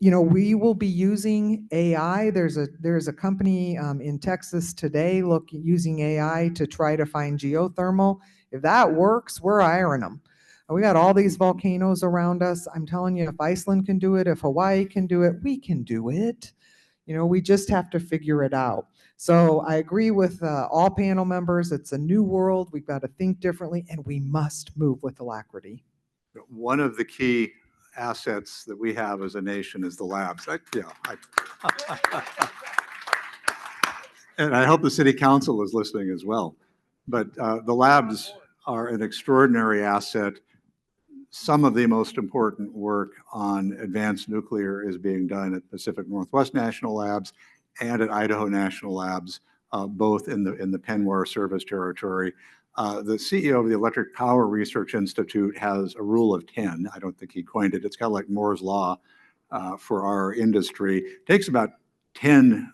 we will be using AI. There's a company in Texas today using AI to try to find geothermal. If that works, we're hiring them. We got all these volcanoes around us. I'm telling you, if Iceland can do it, if Hawaii can do it, we can do it. We just have to figure it out. So I agree with all panel members. It's a new world. We've got to think differently, and we must move with alacrity. One of the key assets that we have as a nation is the labs. And I hope the city council is listening as well. But the labs are an extraordinary asset. Some of the most important work on advanced nuclear is being done at Pacific Northwest National Labs and at Idaho National Labs, both in the Penwar service territory. The CEO of the Electric Power Research Institute has a rule of 10. I don't think he coined it. It's kind of like Moore's Law for our industry. It takes about 10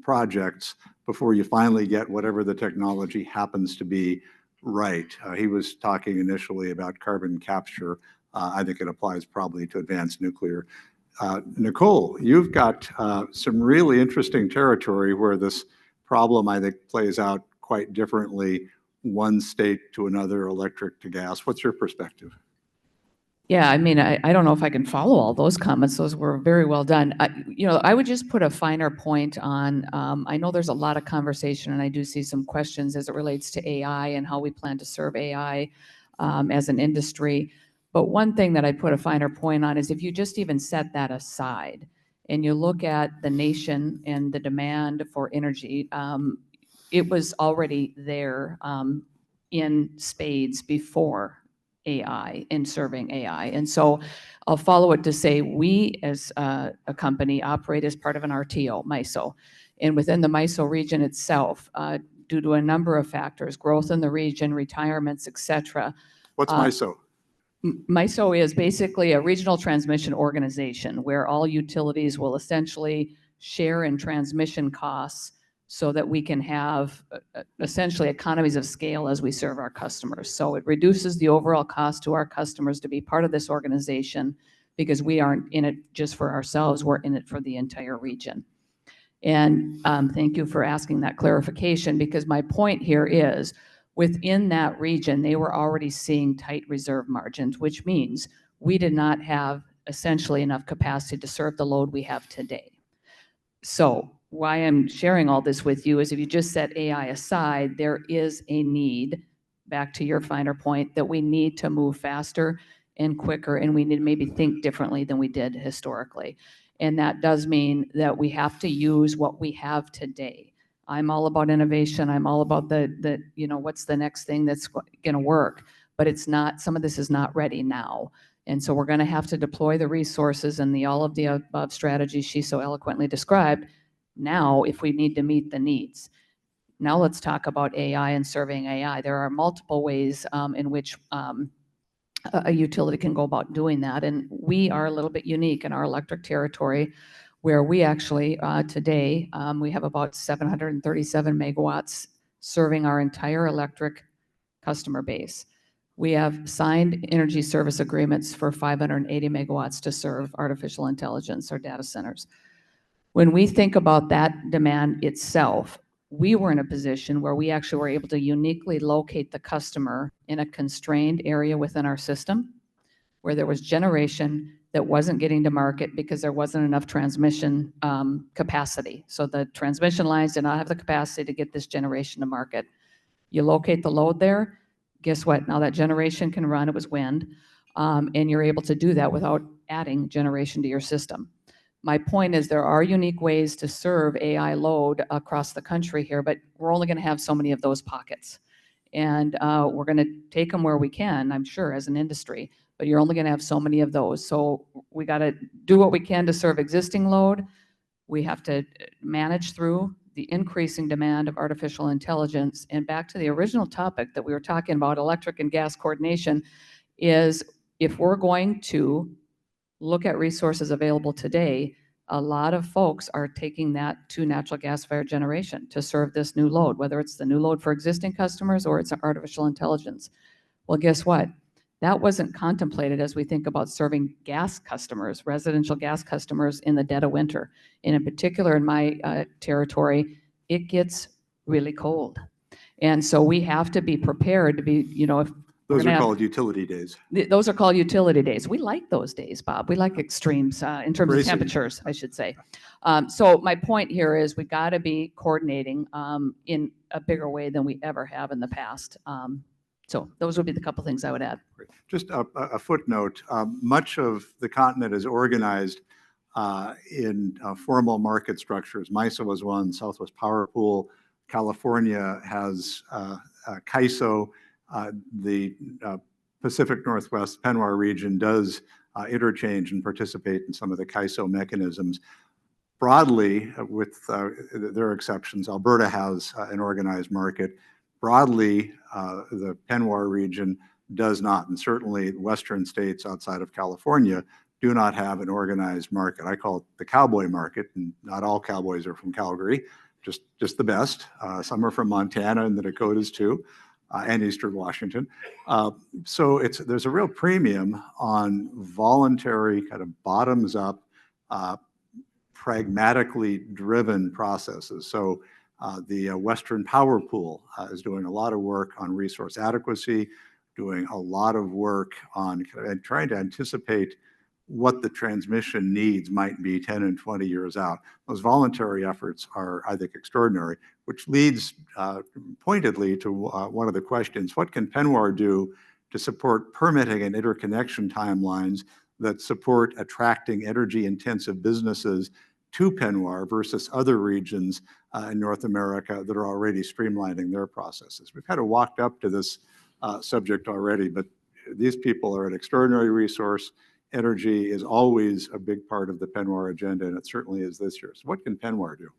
projects before you finally get whatever the technology happens to be right. He was talking initially about carbon capture. I think it applies probably to advanced nuclear. Nicole, you've got some really interesting territory where this problem, I think, plays out quite differently, one state to another, electric to gas. What's your perspective? Yeah, I mean, I don't know if I can follow all those comments. Those were very well done. I would just put a finer point on, I know there's a lot of conversation, and I do see some questions as it relates to AI and how we plan to serve AI as an industry. But one thing that I put a finer point on is if you just even set that aside and you look at the nation and the demand for energy, it was already there in spades before AI and serving AI. And so I'll follow it to say we as a company operate as part of an RTO, MISO. And within the MISO region itself, due to a number of factors, growth in the region, retirements, et cetera. What's MISO? MISO is basically a regional transmission organization where all utilities will essentially share in transmission costs so that we can have essentially economies of scale as we serve our customers. So it reduces the overall cost to our customers to be part of this organization because we aren't in it just for ourselves, we're in it for the entire region. And thank you for asking that clarification, because my point here is within that region, they were already seeing tight reserve margins, which means we did not have essentially enough capacity to serve the load we have today. So why I'm sharing all this with you is if you just set AI aside, there is a need, back to your finer point, that we need to move faster and quicker, and we need to maybe think differently than we did historically. And that does mean that we have to use what we have today. I'm all about innovation. I'm all about the what's the next thing that's going to work, but it's not, some of this is not ready now. And so we're going to have to deploy the resources and the all of the above strategies she so eloquently described now if we need to meet the needs. Now let's talk about AI and serving AI. There are multiple ways in which a utility can go about doing that. And we are a little bit unique in our electric territory where we actually today, we have about 737 megawatts serving our entire electric customer base. We have signed energy service agreements for 580 megawatts to serve artificial intelligence or data centers. When we think about that demand itself, we were in a position where we actually were able to uniquely locate the customer in a constrained area within our system, where there was generation that wasn't getting to market because there wasn't enough transmission capacity. So the transmission lines did not have the capacity to get this generation to market. You locate the load there, guess what? Now that generation can run, it was wind, and you're able to do that without adding generation to your system. My point is there are unique ways to serve AI load across the country here, but we're only going to have so many of those pockets. And we're going to take them where we can, I'm sure, as an industry, but you're only going to have so many of those. So we got to do what we can to serve existing load. We have to manage through the increasing demand of artificial intelligence. And back to the original topic that we were talking about, electric and gas coordination, is if we're going to look at resources available today, a lot of folks are taking that to natural gas-fired generation to serve this new load, whether it's the new load for existing customers or it's artificial intelligence. Well, guess what? That wasn't contemplated as we think about serving gas customers, residential gas customers in the dead of winter. And in particular, in my territory, it gets really cold. And so we have to be prepared to be, if Those are called utility days. those are called utility days. We like those days, Bob. We like extremes in terms of temperatures, I should say. So my point here is we got to be coordinating in a bigger way than we ever have in the past. So those would be the couple things I would add. Just a footnote, much of the continent is organized in formal market structures. MISO was one, Southwest Power Pool. California has CAISO. The Pacific Northwest Penwar region does interchange and participate in some of the CAISO mechanisms. Broadly, with there are exceptions, Alberta has an organized market. Broadly, the Penwar region does not, and certainly Western states outside of California do not have an organized market. I call it the cowboy market, and not all cowboys are from Calgary, just the best. Some are from Montana and the Dakotas too, and Eastern Washington. So there's a real premium on voluntary, kind of bottoms-up, pragmatically driven processes. So the Western Power Pool is doing a lot of work on resource adequacy, doing a lot of work on trying to anticipate what the transmission needs might be 10 and 20 years out. Those voluntary efforts are, I think, extraordinary, which leads pointedly to one of the questions: what can Penwar do to support permitting and interconnection timelines that support attracting energy-intensive businesses to Penwar versus other regions in North America that are already streamlining their processes? We've kind of walked up to this subject already, but these people are an extraordinary resource. Energy is always a big part of the Penwar agenda, and it certainly is this year. So what can Penwar do?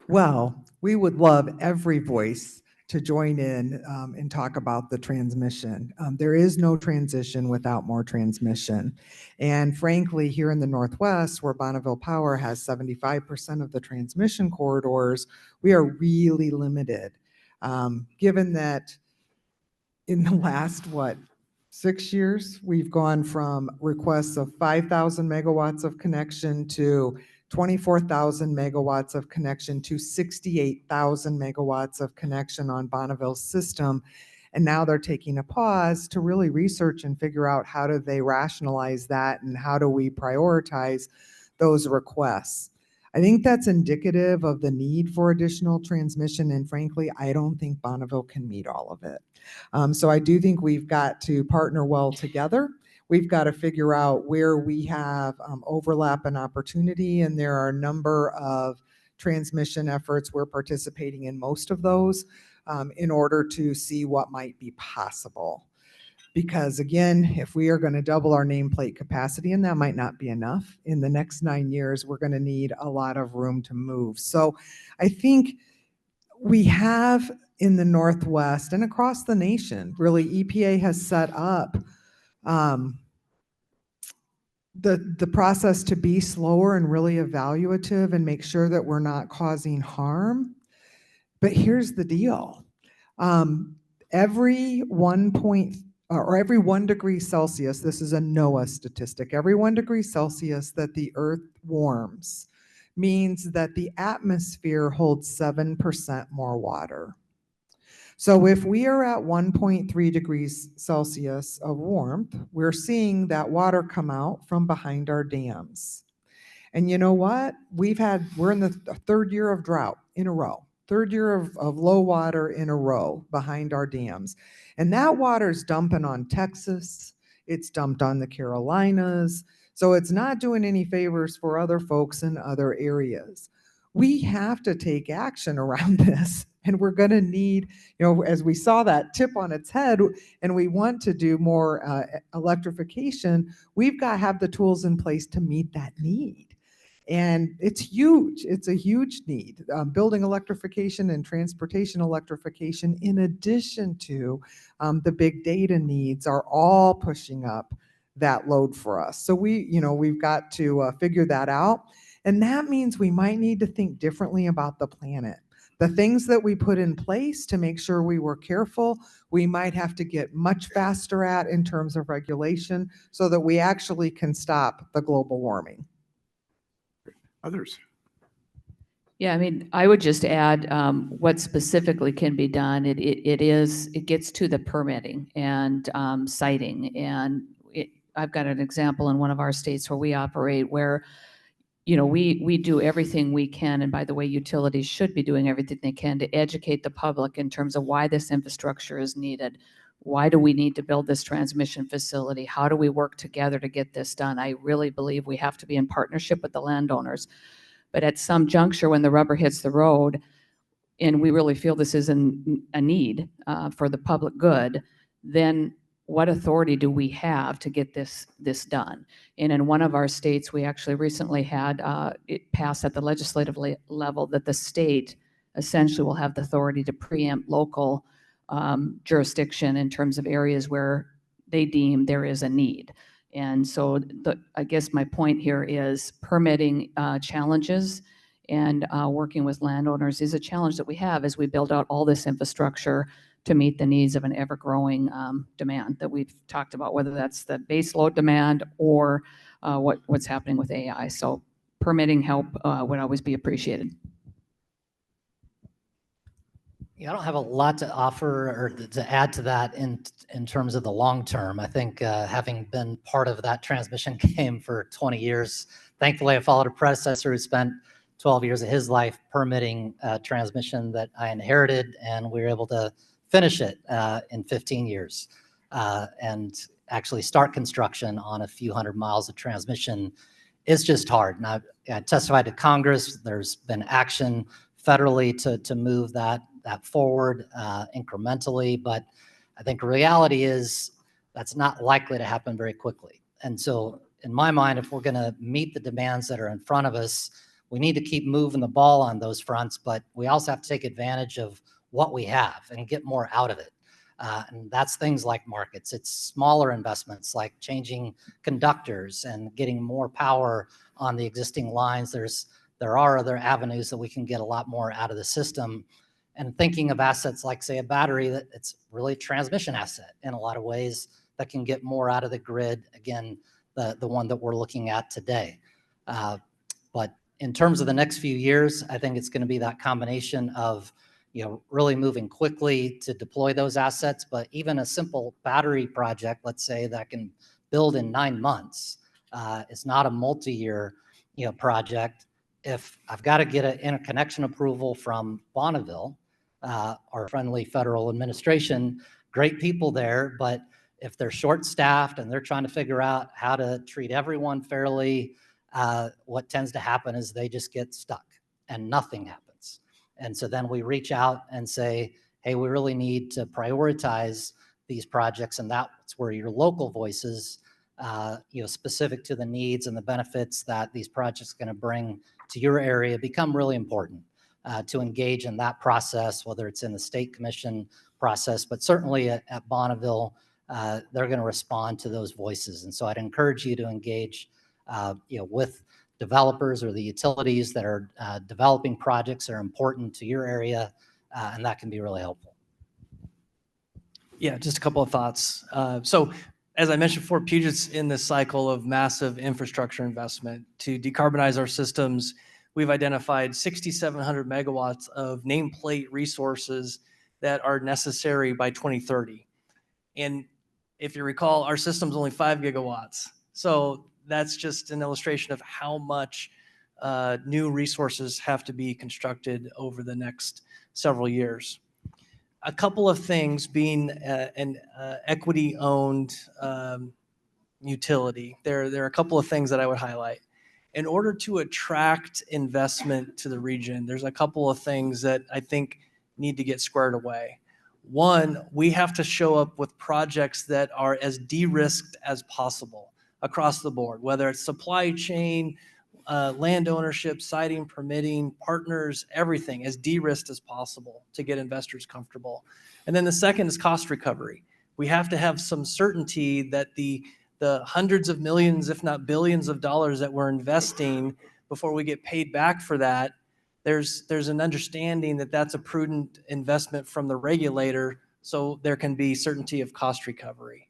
Well, we would love every voice to join in and talk about the transmission. There is no transition without more transmission. And frankly, here in the Northwest, where Bonneville Power has 75% of the transmission corridors, we are really limited. Given that in the last, 6 years, we've gone from requests of 5,000 megawatts of connection to 24,000 megawatts of connection to 68,000 megawatts of connection on Bonneville's system. And now they're taking a pause to really research and figure out how do they rationalize that and how do we prioritize those requests. I think that's indicative of the need for additional transmission, and frankly, I don't think Bonneville can meet all of it. So I do think we've got to partner well together. We've got to figure out where we have overlap and opportunity, and there are a number of transmission efforts. We're participating in most of those in order to see what might be possible. Because again, if we are going to double our nameplate capacity, and that might not be enough, in the next 9 years, we're going to need a lot of room to move. So I think we have in the Northwest and across the nation, really EPA has set up the process to be slower and really evaluative and make sure that we're not causing harm. But here's the deal. Every 1 degree Celsius, this is a NOAA statistic, every 1 degree Celsius that the Earth warms means that the atmosphere holds 7% more water. So if we are at 1.3 degrees Celsius of warmth, we're seeing that water come out from behind our dams. And you know what? We're in the third year of drought in a row, third year of low water in a row behind our dams. And that water's dumping on Texas, it's dumped on the Carolinas. So it's not doing any favors for other folks in other areas. We have to take action around this. And we're going to need, as we saw that tip on its head, and we want to do more electrification, we've got to have the tools in place to meet that need. And it's huge. It's a huge need. Building electrification and transportation electrification, in addition to the big data needs, are all pushing up that load for us. So we've got to figure that out. And that means we might need to think differently about the planet. The things that we put in place to make sure we were careful, we might have to get much faster at in terms of regulation so that we actually can stop the global warming. Others? Yeah, I mean, I would just add what specifically can be done. It gets to the permitting and siting. And I've got an example in one of our states where we operate where we do everything we can, and by the way, utilities should be doing everything they can to educate the public in terms of why this infrastructure is needed. Why do we need to build this transmission facility? How do we work together to get this done? I really believe we have to be in partnership with the landowners. But at some juncture, when the rubber hits the road, and we really feel this is a need for the public good, then what authority do we have to get this done? And in one of our states, we actually recently had it passed at the legislative level that the state essentially will have the authority to preempt local jurisdiction in terms of areas where they deem there is a need. And so I guess my point here is permitting challenges and working with landowners is a challenge that we have as we build out all this infrastructure to meet the needs of an ever-growing demand that we've talked about, whether that's the base load demand or what's happening with AI. So permitting help would always be appreciated. Yeah, I don't have a lot to offer or to add to that in terms of the long term. I think having been part of that transmission game for 20 years, thankfully I followed a predecessor who spent 12 years of his life permitting transmission that I inherited, and we were able to finish it in 15 years and actually start construction on a few hundred miles of transmission. It's just hard. And I testified to Congress. There's been action federally to move that forward incrementally, but I think the reality is that's not likely to happen very quickly. And so in my mind, if we're going to meet the demands that are in front of us, we need to keep moving the ball on those fronts, but we also have to take advantage of what we have and get more out of it. And that's things like markets. It's smaller investments like changing conductors and getting more power on the existing lines. There are other avenues that we can get a lot more out of the system. And thinking of assets like, say, a battery, that it's really a transmission asset in a lot of ways that can get more out of the grid. Again, the one that we're looking at today. But in terms of the next few years, I think it's going to be that combination of really moving quickly to deploy those assets, but even a simple battery project, let's say, that can build in 9 months, it's not a multi-year project. If I've got to get an interconnection approval from Bonneville, our friendly federal administration, great people there, but if they're short-staffed and they're trying to figure out how to treat everyone fairly, what tends to happen is they just get stuck and nothing happens. And so then we reach out and say, hey, we really need to prioritize these projects, and that's where your local voices, specific to the needs and the benefits that these projects are going to bring to your area, become really important to engage in that process, whether it's in the state commission process, but certainly at Bonneville, they're going to respond to those voices. And so I'd encourage you to engage with developers or the utilities that are developing projects that are important to your area, and that can be really helpful. Yeah, just a couple of thoughts. So as I mentioned before, Puget's in this cycle of massive infrastructure investment. To decarbonize our systems, we've identified 6,700 megawatts of nameplate resources that are necessary by 2030. And if you recall, our system's only 5 gigawatts. So that's just an illustration of how much new resources have to be constructed over the next several years. A couple of things, being an equity-owned utility, there are a couple of things that I would highlight. In order to attract investment to the region, there's a couple of things that I think need to get squared away. One, we have to show up with projects that are as de-risked as possible across the board, whether it's supply chain, land ownership, siting, permitting, partners, everything as de-risked as possible to get investors comfortable. And then the second is cost recovery. We have to have some certainty that the hundreds of millions, if not billions of dollars that we're investing before we get paid back for that, there's an understanding that that's a prudent investment from the regulator, so there can be certainty of cost recovery.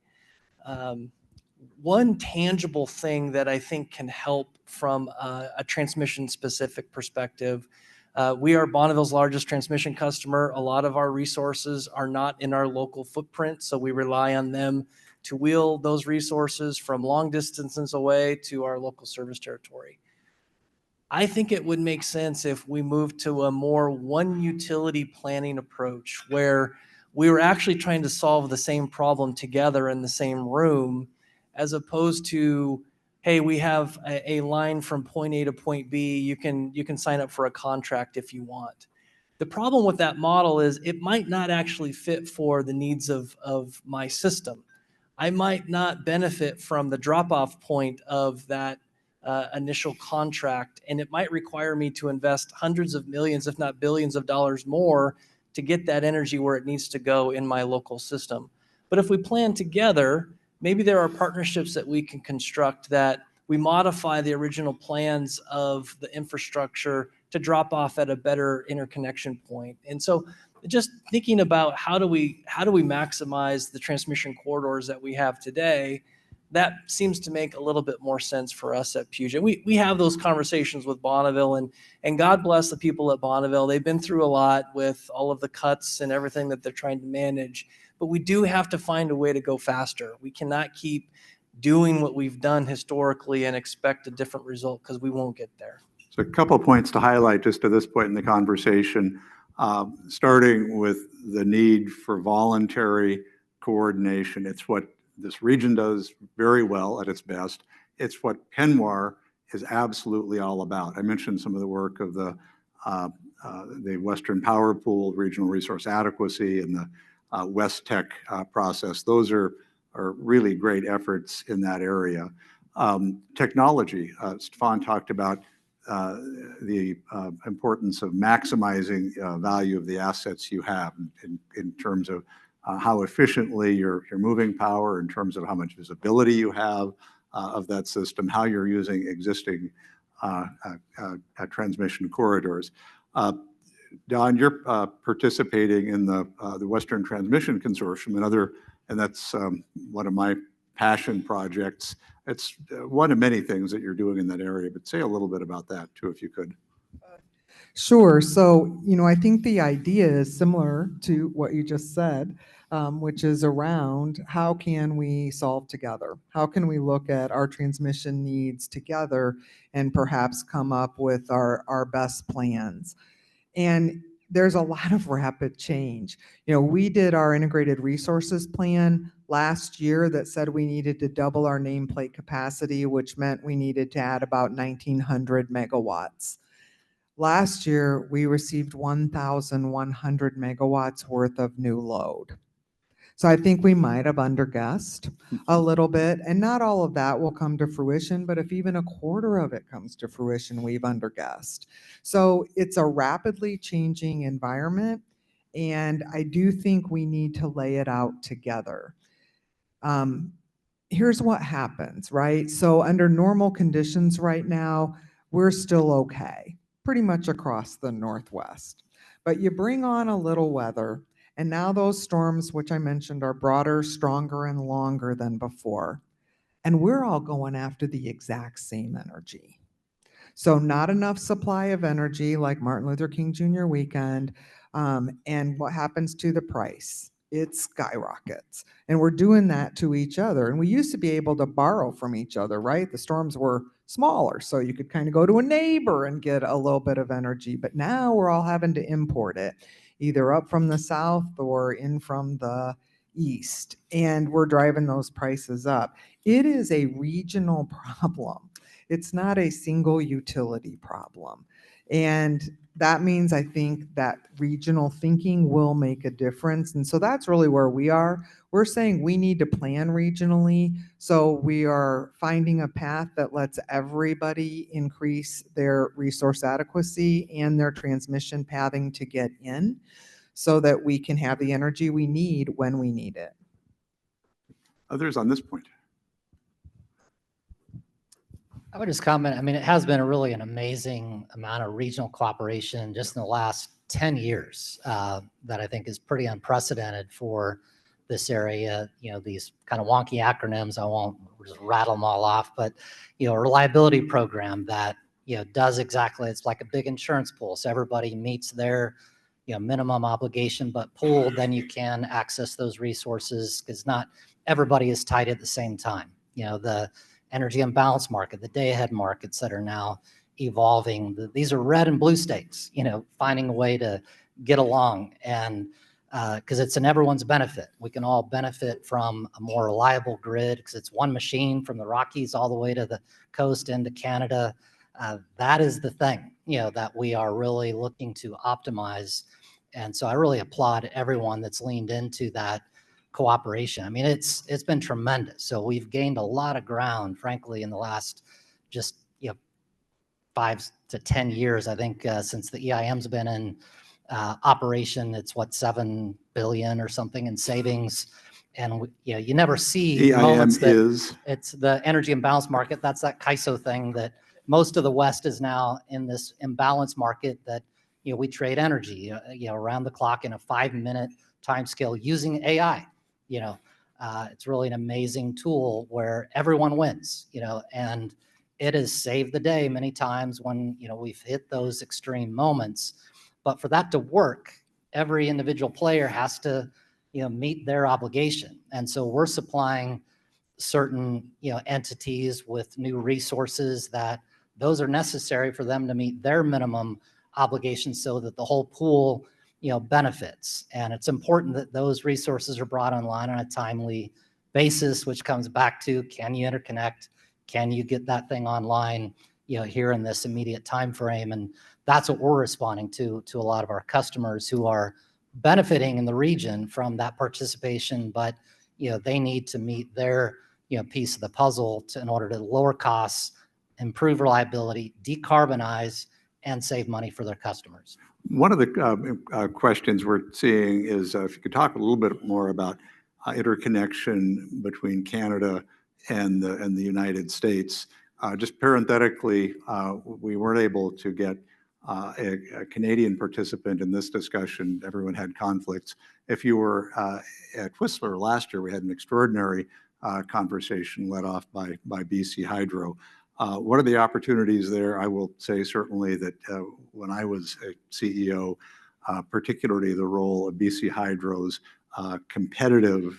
One tangible thing that I think can help from a transmission-specific perspective, we are Bonneville's largest transmission customer. A lot of our resources are not in our local footprint, so we rely on them to wheel those resources from long distances away to our local service territory. I think it would make sense if we moved to a more one utility planning approach where we were actually trying to solve the same problem together in the same room, as opposed to, hey, we have a line from point A to point B, you can sign up for a contract if you want. The problem with that model is it might not actually fit for the needs of my system. I might not benefit from the drop-off point of that initial contract, and it might require me to invest hundreds of millions, if not billions of dollars more to get that energy where it needs to go in my local system. But if we plan together, maybe there are partnerships that we can construct that we modify the original plans of the infrastructure to drop off at a better interconnection point. And so just thinking about how do we maximize the transmission corridors that we have today, that seems to make a little bit more sense for us at Puget. We have those conversations with Bonneville, and God bless the people at Bonneville. They've been through a lot with all of the cuts and everything that they're trying to manage. But we do have to find a way to go faster. We cannot keep doing what we've done historically and expect a different result, because we won't get there. So a couple of points to highlight just to this point in the conversation, starting with the need for voluntary coordination. It's what this region does very well at its best. It's what PNWR is absolutely all about. I mentioned some of the work of the Western Power Pool, regional resource adequacy, and the West Tech process. Those are really great efforts in that area. Technology, Stefan talked about the importance of maximizing value of the assets you have in terms of how efficiently you're moving power, in terms of how much visibility you have of that system, how you're using existing transmission corridors. Don, you're participating in the Western Transmission Consortium, and that's one of my passion projects. It's one of many things that you're doing in that area, but say a little bit about that too, if you could. Sure. So, I think the idea is similar to what you just said, which is around how can we solve together? How can we look at our transmission needs together and perhaps come up with our best plans? And there's a lot of rapid change. We did our integrated resources plan last year that said we needed to double our nameplate capacity, which meant we needed to add about 1,900 megawatts. Last year, we received 1,100 megawatts worth of new load. So I think we might have underguessed a little bit, and not all of that will come to fruition, but if even a quarter of it comes to fruition, we've underguessed. So it's a rapidly changing environment, and I do think we need to lay it out together. here's what happens, right? So under normal conditions right now, we're still okay, pretty much across the Northwest. But you bring on a little weather, and now those storms, which I mentioned, are broader, stronger, and longer than before. And we're all going after the exact same energy. So not enough supply of energy like Martin Luther King Jr. weekend. And what happens to the price? It skyrockets. And we're doing that to each other. And we used to be able to borrow from each other, right? The storms were smaller, so you could kind of go to a neighbor and get a little bit of energy. But now we're all having to import it, either up from the south or in from the east. And we're driving those prices up. It is a regional problem. It's not a single utility problem. And that means I think that regional thinking will make a difference. And so that's really where we are. We're saying we need to plan regionally. So we are finding a path that lets everybody increase their resource adequacy and their transmission pathing to get in so that we can have the energy we need when we need it. Others on this point? I would just comment, I mean, it has been really an amazing amount of regional cooperation just in the last 10 years that I think is pretty unprecedented for this area. You know, these kind of wonky acronyms, I won't just rattle them all off, but, you know, a reliability program that, you know, does exactly, it's like a big insurance pool. So everybody meets their, you know, minimum obligation, but pooled, then you can access those resources because not everybody is tied at the same time. You know, the energy imbalance market, the day-ahead markets that are now evolving. These are red and blue states, you know, finding a way to get along, and because it's in everyone's benefit. We can all benefit from a more reliable grid because it's one machine from the Rockies all the way to the coast into Canada. That is the thing, you know, that we are really looking to optimize. And so I really applaud everyone that's leaned into that cooperation. I mean, it's been tremendous. So we've gained a lot of ground, frankly, in the last just 5 to 10 years. I think since the EIM's been in operation, it's what, 7 billion or something in savings. And you never see moments that it's the energy imbalance market. That's that CAISO thing that most of the West is now in this imbalance market that we trade energy around the clock in a 5-minute time scale using AI. It's really an amazing tool where everyone wins, and it has saved the day many times when, we've hit those extreme moments. But for that to work, every individual player has to, meet their obligation. And so we're supplying certain, entities with new resources that those are necessary for them to meet their minimum obligations so that the whole pool benefits. And it's important that those resources are brought online on a timely basis, which comes back to, can you interconnect? Can you get that thing online, here in this immediate time frame? And that's what we're responding to a lot of our customers who are benefiting in the region from that participation, but they need to meet their piece of the puzzle in order to lower costs, improve reliability, decarbonize, and save money for their customers. One of the questions we're seeing is if you could talk a little bit more about interconnection between Canada and the United States. Just parenthetically, we weren't able to get a Canadian participant in this discussion. Everyone had conflicts. If you were at Whistler last year, we had an extraordinary conversation led off by BC Hydro. What are the opportunities there? I will say certainly that when I was a CEO, particularly the role of BC Hydro's competitive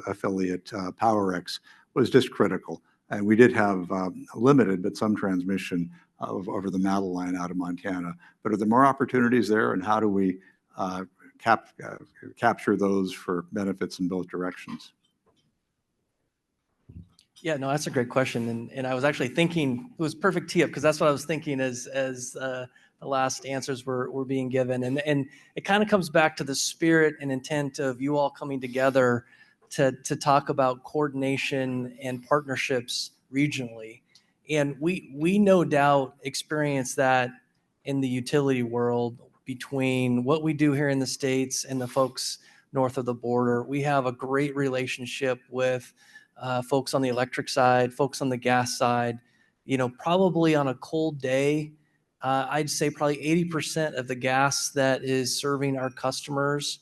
affiliate, PowerX, was just critical. And we did have limited, but some transmission over the Mattle line out of Montana. But are there more opportunities there, and how do we capture those for benefits in both directions? Yeah, no, that's a great question. And I was actually thinking, it was perfect tee up, because that's what I was thinking as the last answers were being given. And it kind of comes back to the spirit and intent of you all coming together to talk about coordination and partnerships regionally. And we no doubt experience that in the utility world between what we do here in the States and the folks north of the border. We have a great relationship with folks on the electric side, folks on the gas side. You know, probably on a cold day, I'd say probably 80% of the gas that is serving our customers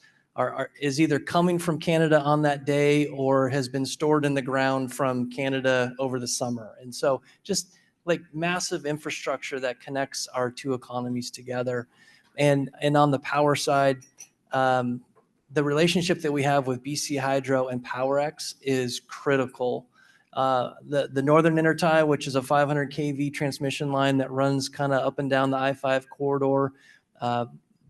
is either coming from Canada on that day or has been stored in the ground from Canada over the summer. And so just like massive infrastructure that connects our two economies together. And on the power side, the relationship that we have with BC Hydro and PowerX is critical. The Northern Intertie, which is a 500 kV transmission line that runs kind of up and down the I-5 corridor.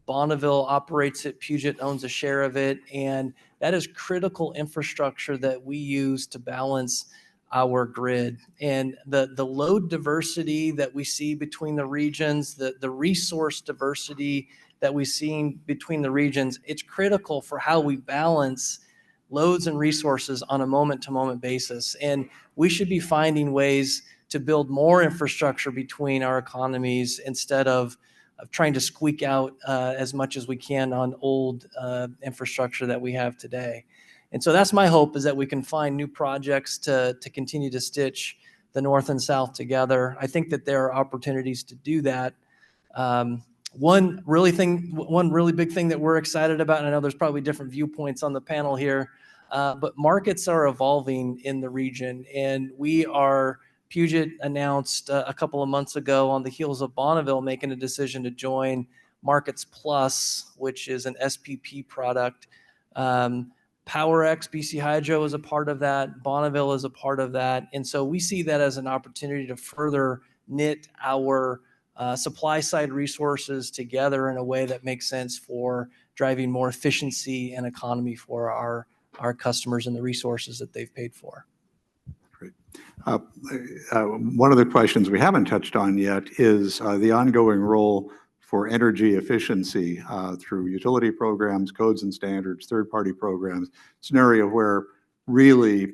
Bonneville operates it, Puget owns a share of it, and that is critical infrastructure that we use to balance our grid. And the load diversity that we see between the regions, the resource diversity that we see between the regions, it's critical for how we balance loads and resources on a moment-to-moment basis. And we should be finding ways to build more infrastructure between our economies instead of trying to squeak out as much as we can on old infrastructure that we have today. And so that's my hope, is that we can find new projects to continue to stitch the North and South together. I think that there are opportunities to do that. One really big thing that we're excited about, and I know there's probably different viewpoints on the panel here, but markets are evolving in the region, and Puget announced a couple of months ago on the heels of Bonneville making a decision to join Markets Plus, which is an SPP product. PowerX, BC Hydro is a part of that. Bonneville is a part of that. And so we see that as an opportunity to further knit our supply side resources together in a way that makes sense for driving more efficiency and economy for our customers and the resources that they've paid for. Great. One of the questions we haven't touched on yet is the ongoing role for energy efficiency through utility programs, codes and standards, third-party programs. It's an area where really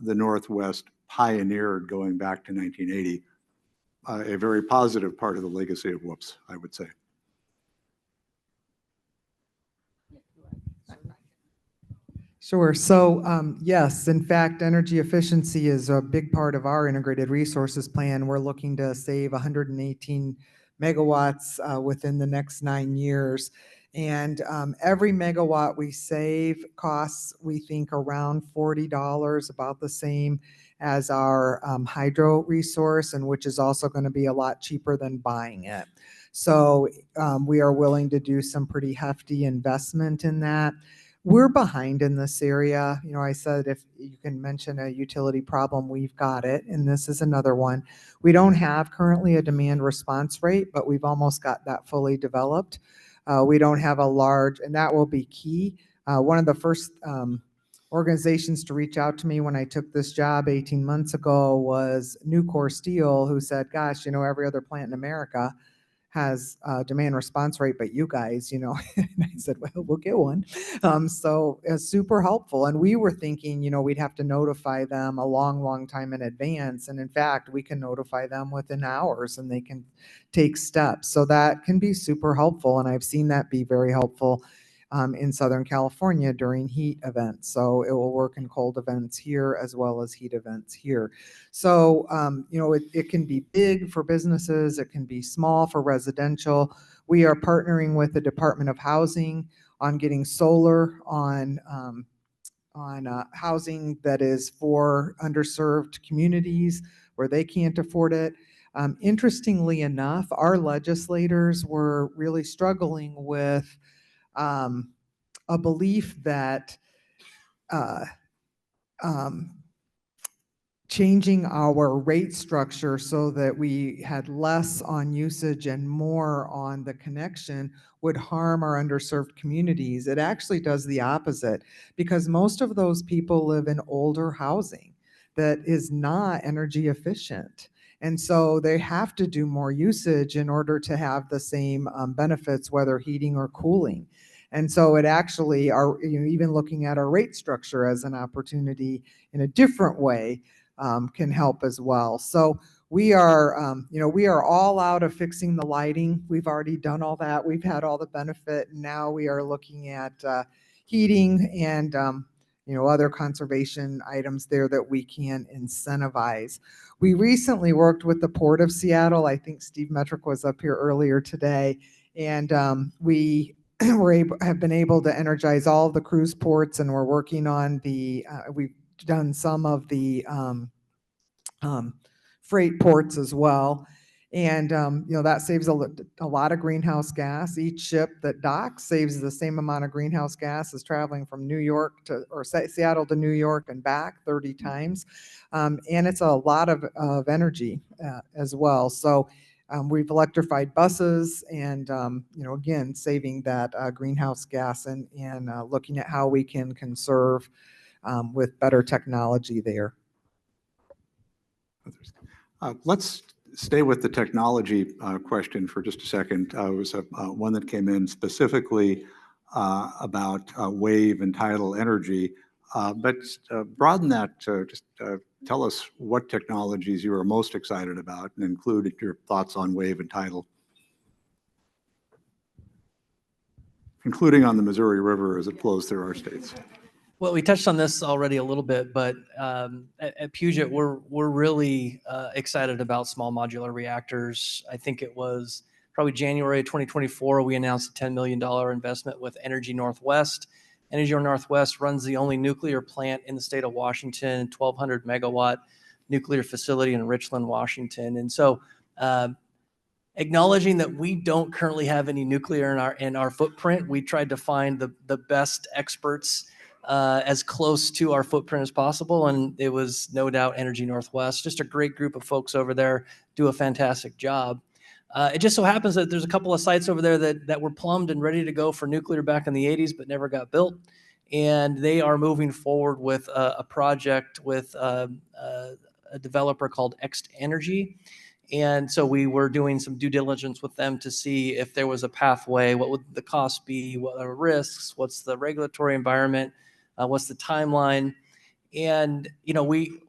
the Northwest pioneered going back to 1980, a very positive part of the legacy of WHOOPS, I would say. Sure. So yes, in fact, energy efficiency is a big part of our integrated resources plan. We're looking to save 118 megawatts within the next 9 years. And every megawatt we save costs, we think, around $40, about the same as our hydro resource, and which is also going to be a lot cheaper than buying it. So we are willing to do some pretty hefty investment in that. We're behind in this area. You know, I said if you can mention a utility problem, we've got it, and this is another one. We don't have currently a demand response rate, but we've almost got that fully developed. We don't have a large, and that will be key. One of the first organizations to reach out to me when I took this job 18 months ago was Nucor Steel, who said, gosh, you know, every other plant in America has a demand response rate, but you guys, you know, and I said, well, we'll get one. So it's super helpful. And we were thinking, you know, we'd have to notify them a long time in advance. And in fact, we can notify them within hours and they can take steps. So that can be super helpful. And I've seen that be very helpful in Southern California during heat events. So it will work in cold events here as well as heat events here. So, you know, it can be big for businesses. It can be small for residential. We are partnering with the Department of Housing on getting solar on housing that is for underserved communities where they can't afford it. Interestingly enough, our legislators were really struggling with a belief that changing our rate structure so that we had less on usage and more on the connection would harm our underserved communities. It actually does the opposite, because most of those people live in older housing that is not energy efficient. And so they have to do more usage in order to have the same benefits, whether heating or cooling. And so it actually, even looking at our rate structure as an opportunity in a different way can help as well. So we are, we are all out of fixing the lighting. We've already done all that. We've had all the benefit. And now we are looking at heating and other conservation items there that we can incentivize. We recently worked with the Port of Seattle. I think Steve Metrick was up here earlier today, and we have been able to energize all of the cruise ports, and we're working on we've done some of the freight ports as well. And, that saves a lot of greenhouse gas. Each ship that docks saves the same amount of greenhouse gas as traveling from Seattle to New York and back 30 times. And it's a lot of energy as well. So we've electrified buses and, again, saving that greenhouse gas and looking at how we can conserve with better technology there. Let's stay with the technology question for just a second. It was one that came in specifically about wave and tidal energy, but broaden that to just tell us what technologies you are most excited about and include your thoughts on wave and tidal, including on the Missouri River as it flows through our states. Well, we touched on this already a little bit, but at Puget, we're really excited about small modular reactors. I think it was probably January 2024, we announced a $10 million investment with Energy Northwest. Energy Northwest runs the only nuclear plant in the state of Washington, 1,200 megawatt nuclear facility in Richland, Washington. And so acknowledging that we don't currently have any nuclear in our footprint, we tried to find the best experts as close to our footprint as possible, and it was no doubt Energy Northwest. Just a great group of folks over there, do a fantastic job. It just so happens that there's a couple of sites over there that were plumbed and ready to go for nuclear back in the 80s, but never got built. And they are moving forward with a project with a developer called X Energy. And so we were doing some due diligence with them to see if there was a pathway, what would the cost be, what are the risks, what's the regulatory environment, what's the timeline. And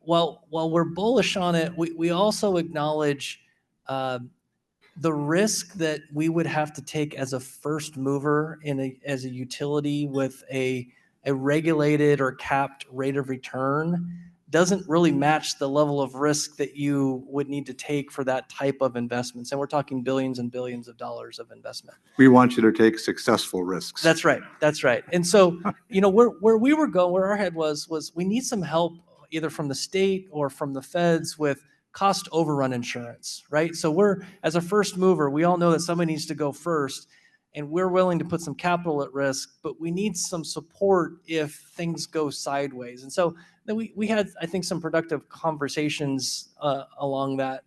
while we're bullish on it, we also acknowledge the risk that we would have to take as a first mover as a utility with a regulated or capped rate of return doesn't really match the level of risk that you would need to take for that type of investments. And we're talking billions and billions of dollars of investment. We want you to take successful risks. That's right. That's right. And so, where we were going, where our head was we need some help either from the state or from the feds with cost overrun insurance, right? So we're, as a first mover, we all know that somebody needs to go first, and we're willing to put some capital at risk, but we need some support if things go sideways. And so then we had, I think, some productive conversations along that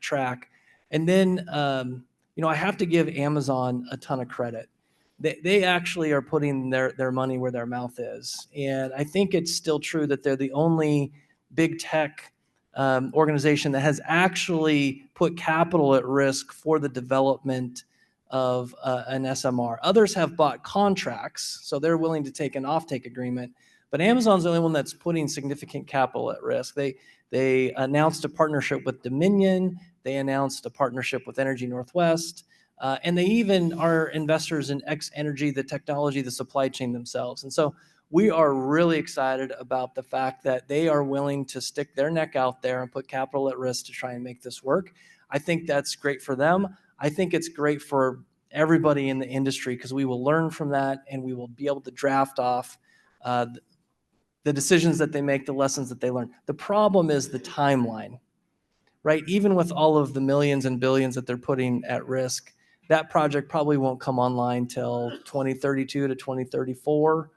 track. And then, I have to give Amazon a ton of credit. They actually are putting their money where their mouth is. And I think it's still true that they're the only big tech organization that has actually put capital at risk for the development of an SMR. Others have bought contracts, so they're willing to take an offtake agreement. But Amazon's the only one that's putting significant capital at risk. They announced a partnership with Dominion. They announced a partnership with Energy Northwest. And they even are investors in X Energy, the technology, the supply chain themselves. And so we are really excited about the fact that they are willing to stick their neck out there and put capital at risk to try and make this work. I think that's great for them. I think it's great for everybody in the industry because we will learn from that and we will be able to draft off the decisions that they make, the lessons that they learn. The problem is the timeline, right? Even with all of the millions and billions that they're putting at risk, that project probably won't come online till 2032 to 2034.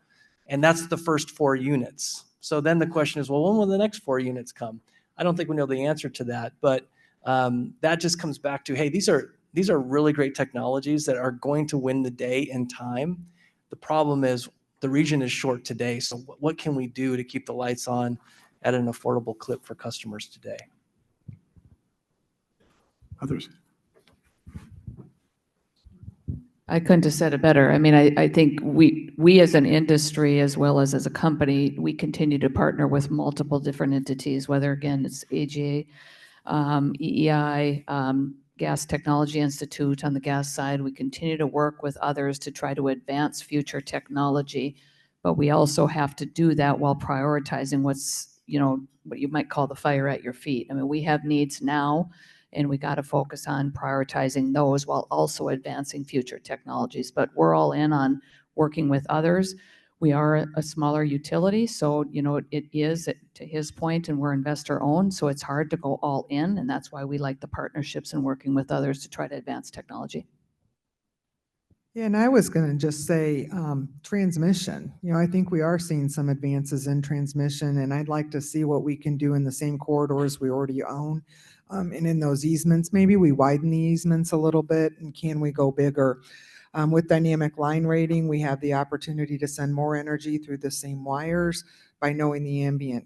And that's the first 4 units. So then the question is, well, when will the next 4 units come? I don't think we know the answer to that, but that just comes back to, hey, these are really great technologies that are going to win the day in time. The problem is the region is short today. So what can we do to keep the lights on at an affordable clip for customers today? Others? I couldn't have said it better. I mean, I think we as an industry, as well as a company, we continue to partner with multiple different entities, whether again, it's AGA, EEI, Gas Technology Institute on the gas side. We continue to work with others to try to advance future technology but we also have to do that while prioritizing what's, what you might call the fire at your feet. I mean, we have needs now, and we got to focus on prioritizing those while also advancing future technologies. But we're all in on working with others. We are a smaller utility, so it is, to his point, and we're investor owned, so it's hard to go all in, and that's why we like the partnerships and working with others to try to advance technology. Yeah, and I was going to just say transmission. I think we are seeing some advances in transmission, and I'd like to see what we can do in the same corridors we already own. And in those easements, maybe we widen the easements a little bit, and can we go bigger? With dynamic line rating, we have the opportunity to send more energy through the same wires by knowing the ambient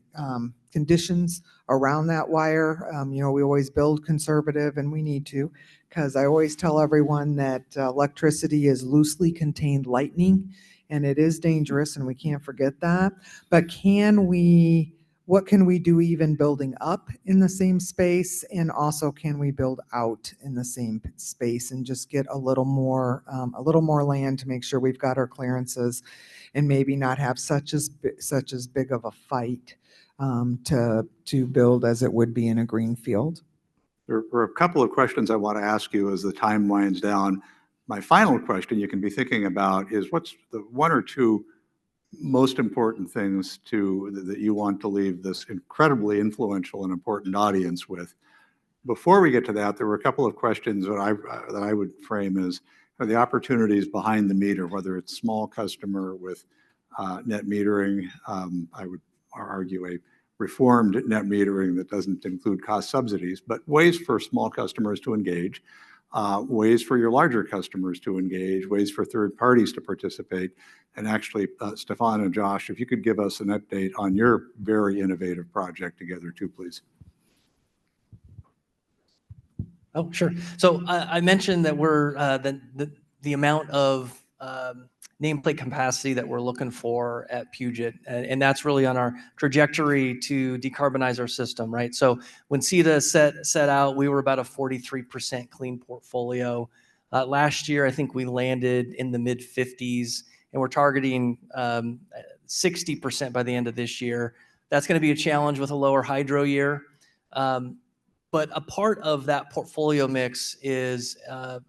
conditions around that wire. We always build conservative, and we need to, because I always tell everyone that electricity is loosely contained lightning, and it is dangerous, and we can't forget that. But what can we do even building up in the same space? And also, can we build out in the same space and just get a little more land to make sure we've got our clearances, and maybe not have such as big of a fight to build as it would be in a green field? There are a couple of questions I want to ask you as the time winds down. My final question you can be thinking about is, what's the one or two most important things that you want to leave this incredibly influential and important audience with? Before we get to that, there were a couple of questions that I would frame as the opportunities behind the meter, whether it's small customer with net metering. I would argue a reformed net metering that doesn't include cost subsidies, but ways for small customers to engage, ways for your larger customers to engage, ways for third parties to participate. And actually, Stefan and Josh, if you could give us an update on your very innovative project together too, please. Oh, sure. So I mentioned that we're the amount of nameplate capacity that we're looking for at Puget, and that's really on our trajectory to decarbonize our system, right? So when CETA set out, we were about a 43% clean portfolio. Last year, I think we landed in the mid 50s, and we're targeting 60% by the end of this year. That's going to be a challenge with a lower hydro year. But a part of that portfolio mix is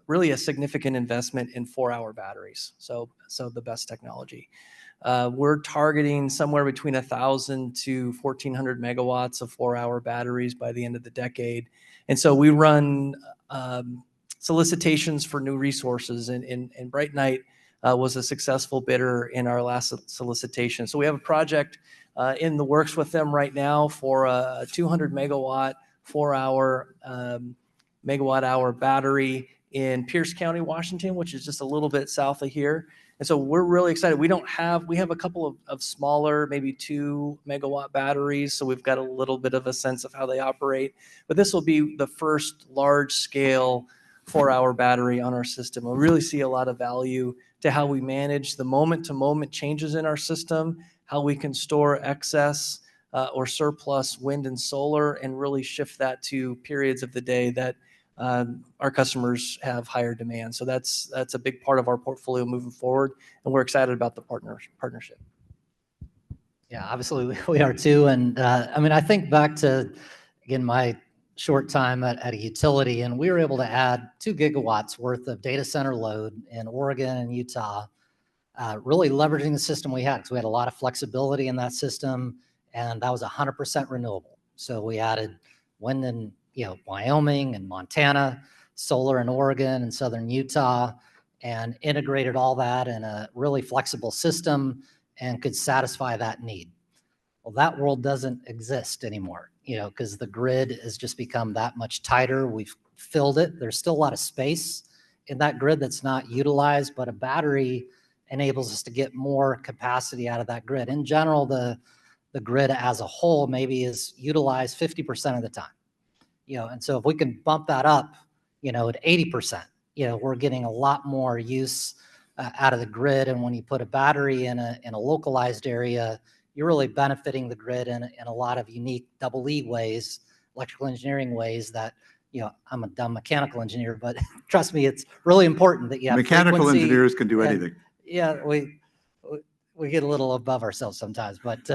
really a significant investment in 4-hour batteries. So the best technology. We're targeting somewhere between 1,000 to 1,400 megawatts of 4-hour batteries by the end of the decade. And so we run solicitations for new resources, and Bright Night was a successful bidder in our last solicitation. So we have a project in the works with them right now for a 200 megawatt 4-hour megawatt hour battery in Pierce County, Washington, which is just a little bit south of here. And so we're really excited. We have a couple of smaller, maybe 2 megawatt batteries. So we've got a little bit of a sense of how they operate, but this will be the first large scale 4-hour battery on our system. We'll really see a lot of value to how we manage the moment to moment changes in our system, how we can store excess or surplus wind and solar, and really shift that to periods of the day that our customers have higher demand. So that's a big part of our portfolio moving forward, and we're excited about the partnership. Yeah, obviously we are too. And I mean, I think back to, again, my short time at a utility, and we were able to add 2 gigawatts worth of data center load in Oregon and Utah, really leveraging the system we had, because we had a lot of flexibility in that system. And that was 100% renewable. So we added wind in Wyoming and Montana, solar in Oregon and southern Utah, and integrated all that in a really flexible system and could satisfy that need. Well, that world doesn't exist anymore, because the grid has just become that much tighter. We've filled it. There's still a lot of space in that grid that's not utilized, but a battery enables us to get more capacity out of that grid. In general, the grid as a whole maybe is utilized 50% of the time, and so if we can bump that up, at 80%, we're getting a lot more use out of the grid. And when you put a battery in a localized area, you're really benefiting the grid in a lot of unique double E ways, electrical engineering ways that, I'm a dumb mechanical engineer, but trust me, it's really important that you have mechanical frequency. engineers can do anything. Yeah, we get a little above ourselves sometimes, but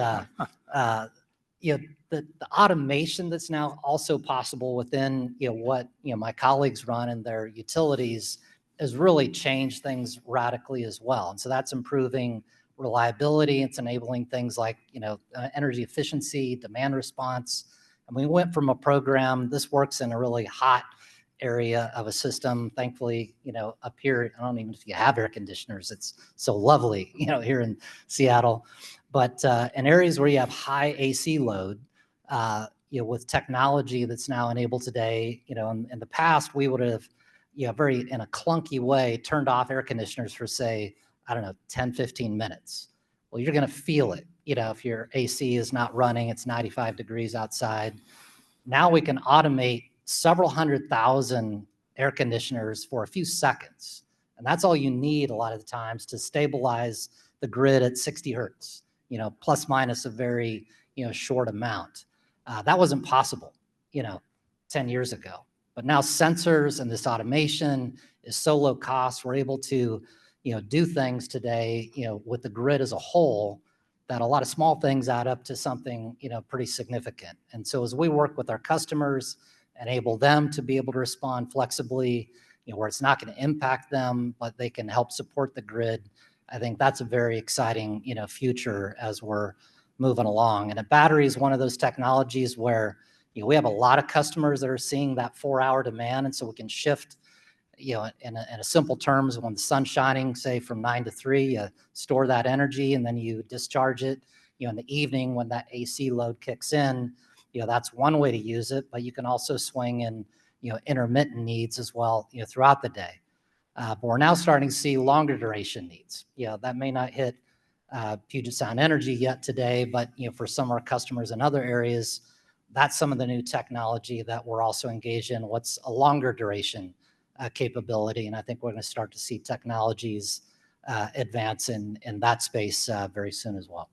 you know, the automation that's now also possible within, you know, what, you know, my colleagues run in their utilities has really changed things radically as well. And so that's improving reliability. It's enabling things like, you know, energy efficiency, demand response. And we went from a program, this works in a really hot area of a system. Thankfully, you know, up here, I don't even know if you have air conditioners. It's so lovely, you know, here in Seattle. But in areas where you have high AC load, you know, with technology that's now enabled today, you know, in the past, we would have, you know, very in a clunky way, turned off air conditioners for, say, I don't know, 10, 15 minutes. Well, you're going to feel it, you know, if your AC is not running, it's 95 degrees outside. Now we can automate several 100,000 air conditioners for a few seconds. And that's all you need a lot of the times to stabilize the grid at 60 hertz, you know, plus minus a very, you know, short amount. That wasn't possible, you know, 10 years ago. But now sensors and this automation is so low cost, we're able to, you know, do things today, you know, with the grid as a whole, that a lot of small things add up to something, you know, pretty significant. And so as we work with our customers, enable them to be able to respond flexibly, you know, where it's not going to impact them, but they can help support the grid. I think that's a very exciting, you know, future as we're moving along. And a battery is one of those technologies where, you know, we have a lot of customers that are seeing that 4-hour demand. And so we can shift, you know, in a simple terms, when the sun's shining, say from 9 to 3, you store that energy and then you discharge it, you know, in the evening when that AC load kicks in. You know, that's one way to use it, but you can also swing in, you know, intermittent needs as well, you know, throughout the day. But we're now starting to see longer duration needs. You know, that may not hit Puget Sound Energy yet today, but, you know, for some of our customers in other areas, that's some of the new technology that we're also engaged in. What's a longer duration capability? And I think we're going to start to see technologies advance in that space very soon as well.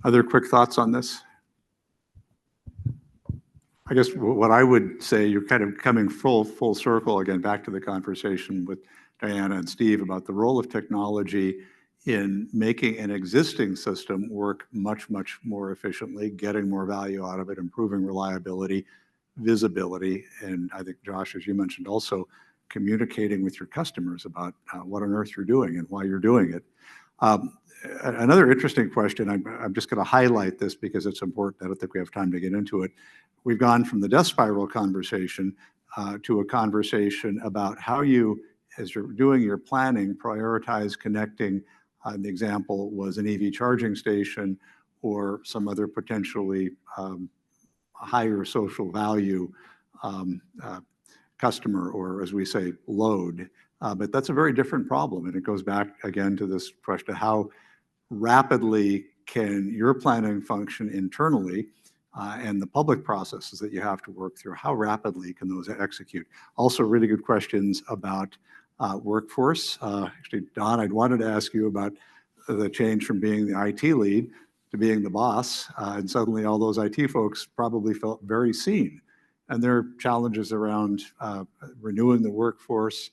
Other quick thoughts on this? I guess what I would say, you're kind of coming full circle again, back to the conversation with Diana and Steve about the role of technology in making an existing system work much more efficiently, getting more value out of it, improving reliability, visibility, and I think, Josh, as you mentioned, also communicating with your customers about what on earth you're doing and why you're doing it. Another interesting question, I'm just going to highlight this because it's important. I don't think we have time to get into it. We've gone from the death spiral conversation to a conversation about how you, as you're doing your planning, prioritize connecting. The example was an EV charging station or some other potentially higher social value customer, or as we say, load. But that's a very different problem. And it goes back again to this question, how rapidly can your planning function internally and the public processes that you have to work through, how rapidly can those execute? Also really good questions about workforce. Actually, Don, I'd wanted to ask you about the change from being the IT lead to being the boss. And suddenly all those IT folks probably felt very seen. And there are challenges around renewing the workforce,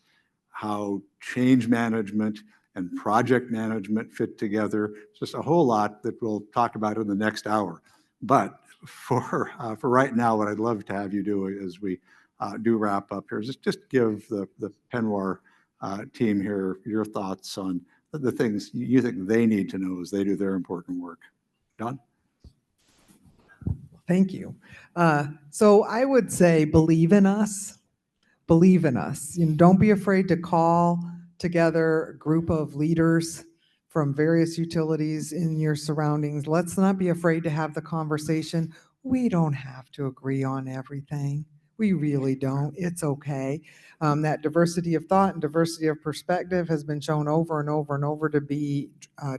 how change management and project management fit together. Just a whole lot that we'll talk about in the next hour. But for right now, what I'd love to have you do as we do wrap up here is just give the Penwar team here your thoughts on the things you think they need to know as they do their important work. Don? Thank you. So I would say believe in us. Believe in us. You know, don't be afraid to call together a group of leaders from various utilities in your surroundings. Let's not be afraid to have the conversation. We don't have to agree on everything. We really don't. It's okay. That diversity of thought and diversity of perspective has been shown over and over and over to be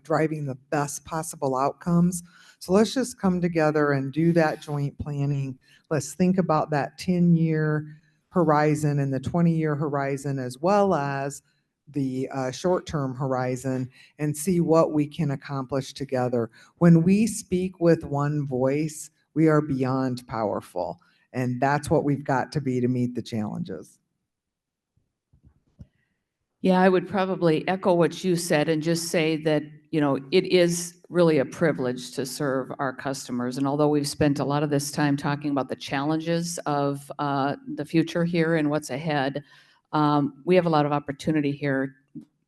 driving the best possible outcomes. So let's just come together and do that joint planning. Let's think about that 10-year horizon and the 20-year horizon, as well as the short-term horizon, and see what we can accomplish together. When we speak with one voice, we are beyond powerful. And that's what we've got to be to meet the challenges. Yeah, I would probably echo what you said and just say that you know, it is really a privilege to serve our customers. And although we've spent a lot of this time talking about the challenges of the future here and what's ahead, we have a lot of opportunity here,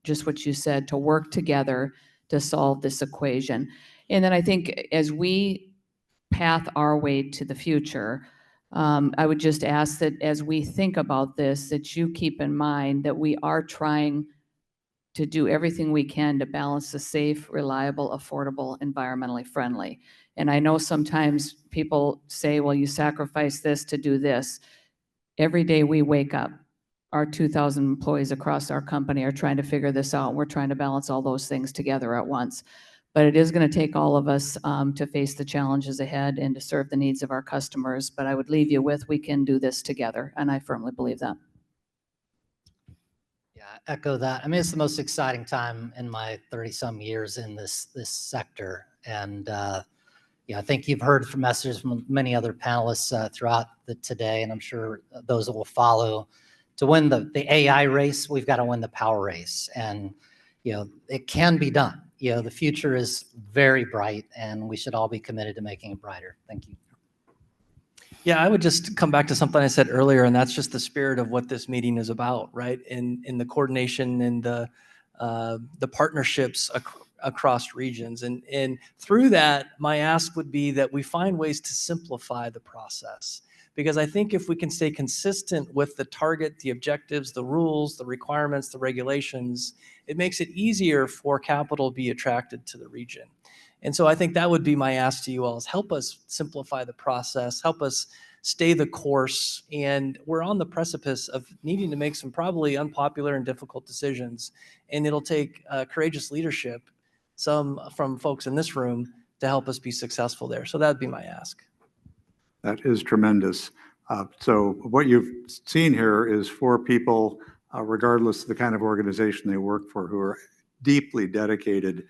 just what you said, to work together to solve this equation. And then I think as we path our way to the future, I would just ask that as we think about this, that you keep in mind that we are trying to do everything we can to balance the safe, reliable, affordable, environmentally friendly. And I know sometimes people say, well, you sacrifice this to do this. Every day we wake up, our 2,000 employees across our company are trying to figure this out. We're trying to balance all those things together at once. But it is going to take all of us to face the challenges ahead and to serve the needs of our customers. But I would leave you with, we can do this together. And I firmly believe that. Yeah, I echo that. I mean, it's the most exciting time in my 30-some years in this sector. And yeah, I think you've heard from messages from many other panelists throughout today, and I'm sure those that will follow. To win the AI race, we've got to win the power race. And, you know, it can be done. You know, the future is very bright, and we should all be committed to making it brighter. Thank you. Yeah, I would just come back to something I said earlier, and that's just the spirit of what this meeting is about, right? In the coordination and the partnerships across regions, and through that, my ask would be that we find ways to simplify the process. Because I think if we can stay consistent with the target, the objectives, the rules, the requirements, the regulations, it makes it easier for capital to be attracted to the region. And so I think that would be my ask to you all, is help us simplify the process, help us stay the course. And we're on the precipice of needing to make some probably unpopular and difficult decisions. And it'll take courageous leadership, some from folks in this room, to help us be successful there. So that'd be my ask. That is tremendous. So what you've seen here is 4 people, regardless of the kind of organization they work for, who are deeply dedicated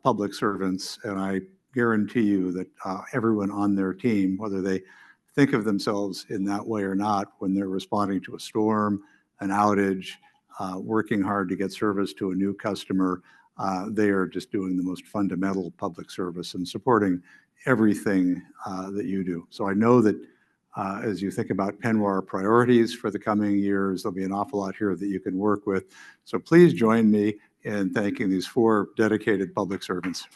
public servants. And I guarantee you that everyone on their team, whether they think of themselves in that way or not, when they're responding to a storm, an outage, working hard to get service to a new customer, they are just doing the most fundamental public service and supporting everything that you do. So I know that as you think about Penwar priorities for the coming years, there'll be an awful lot here that you can work with. So please join me in thanking these 4 dedicated public servants.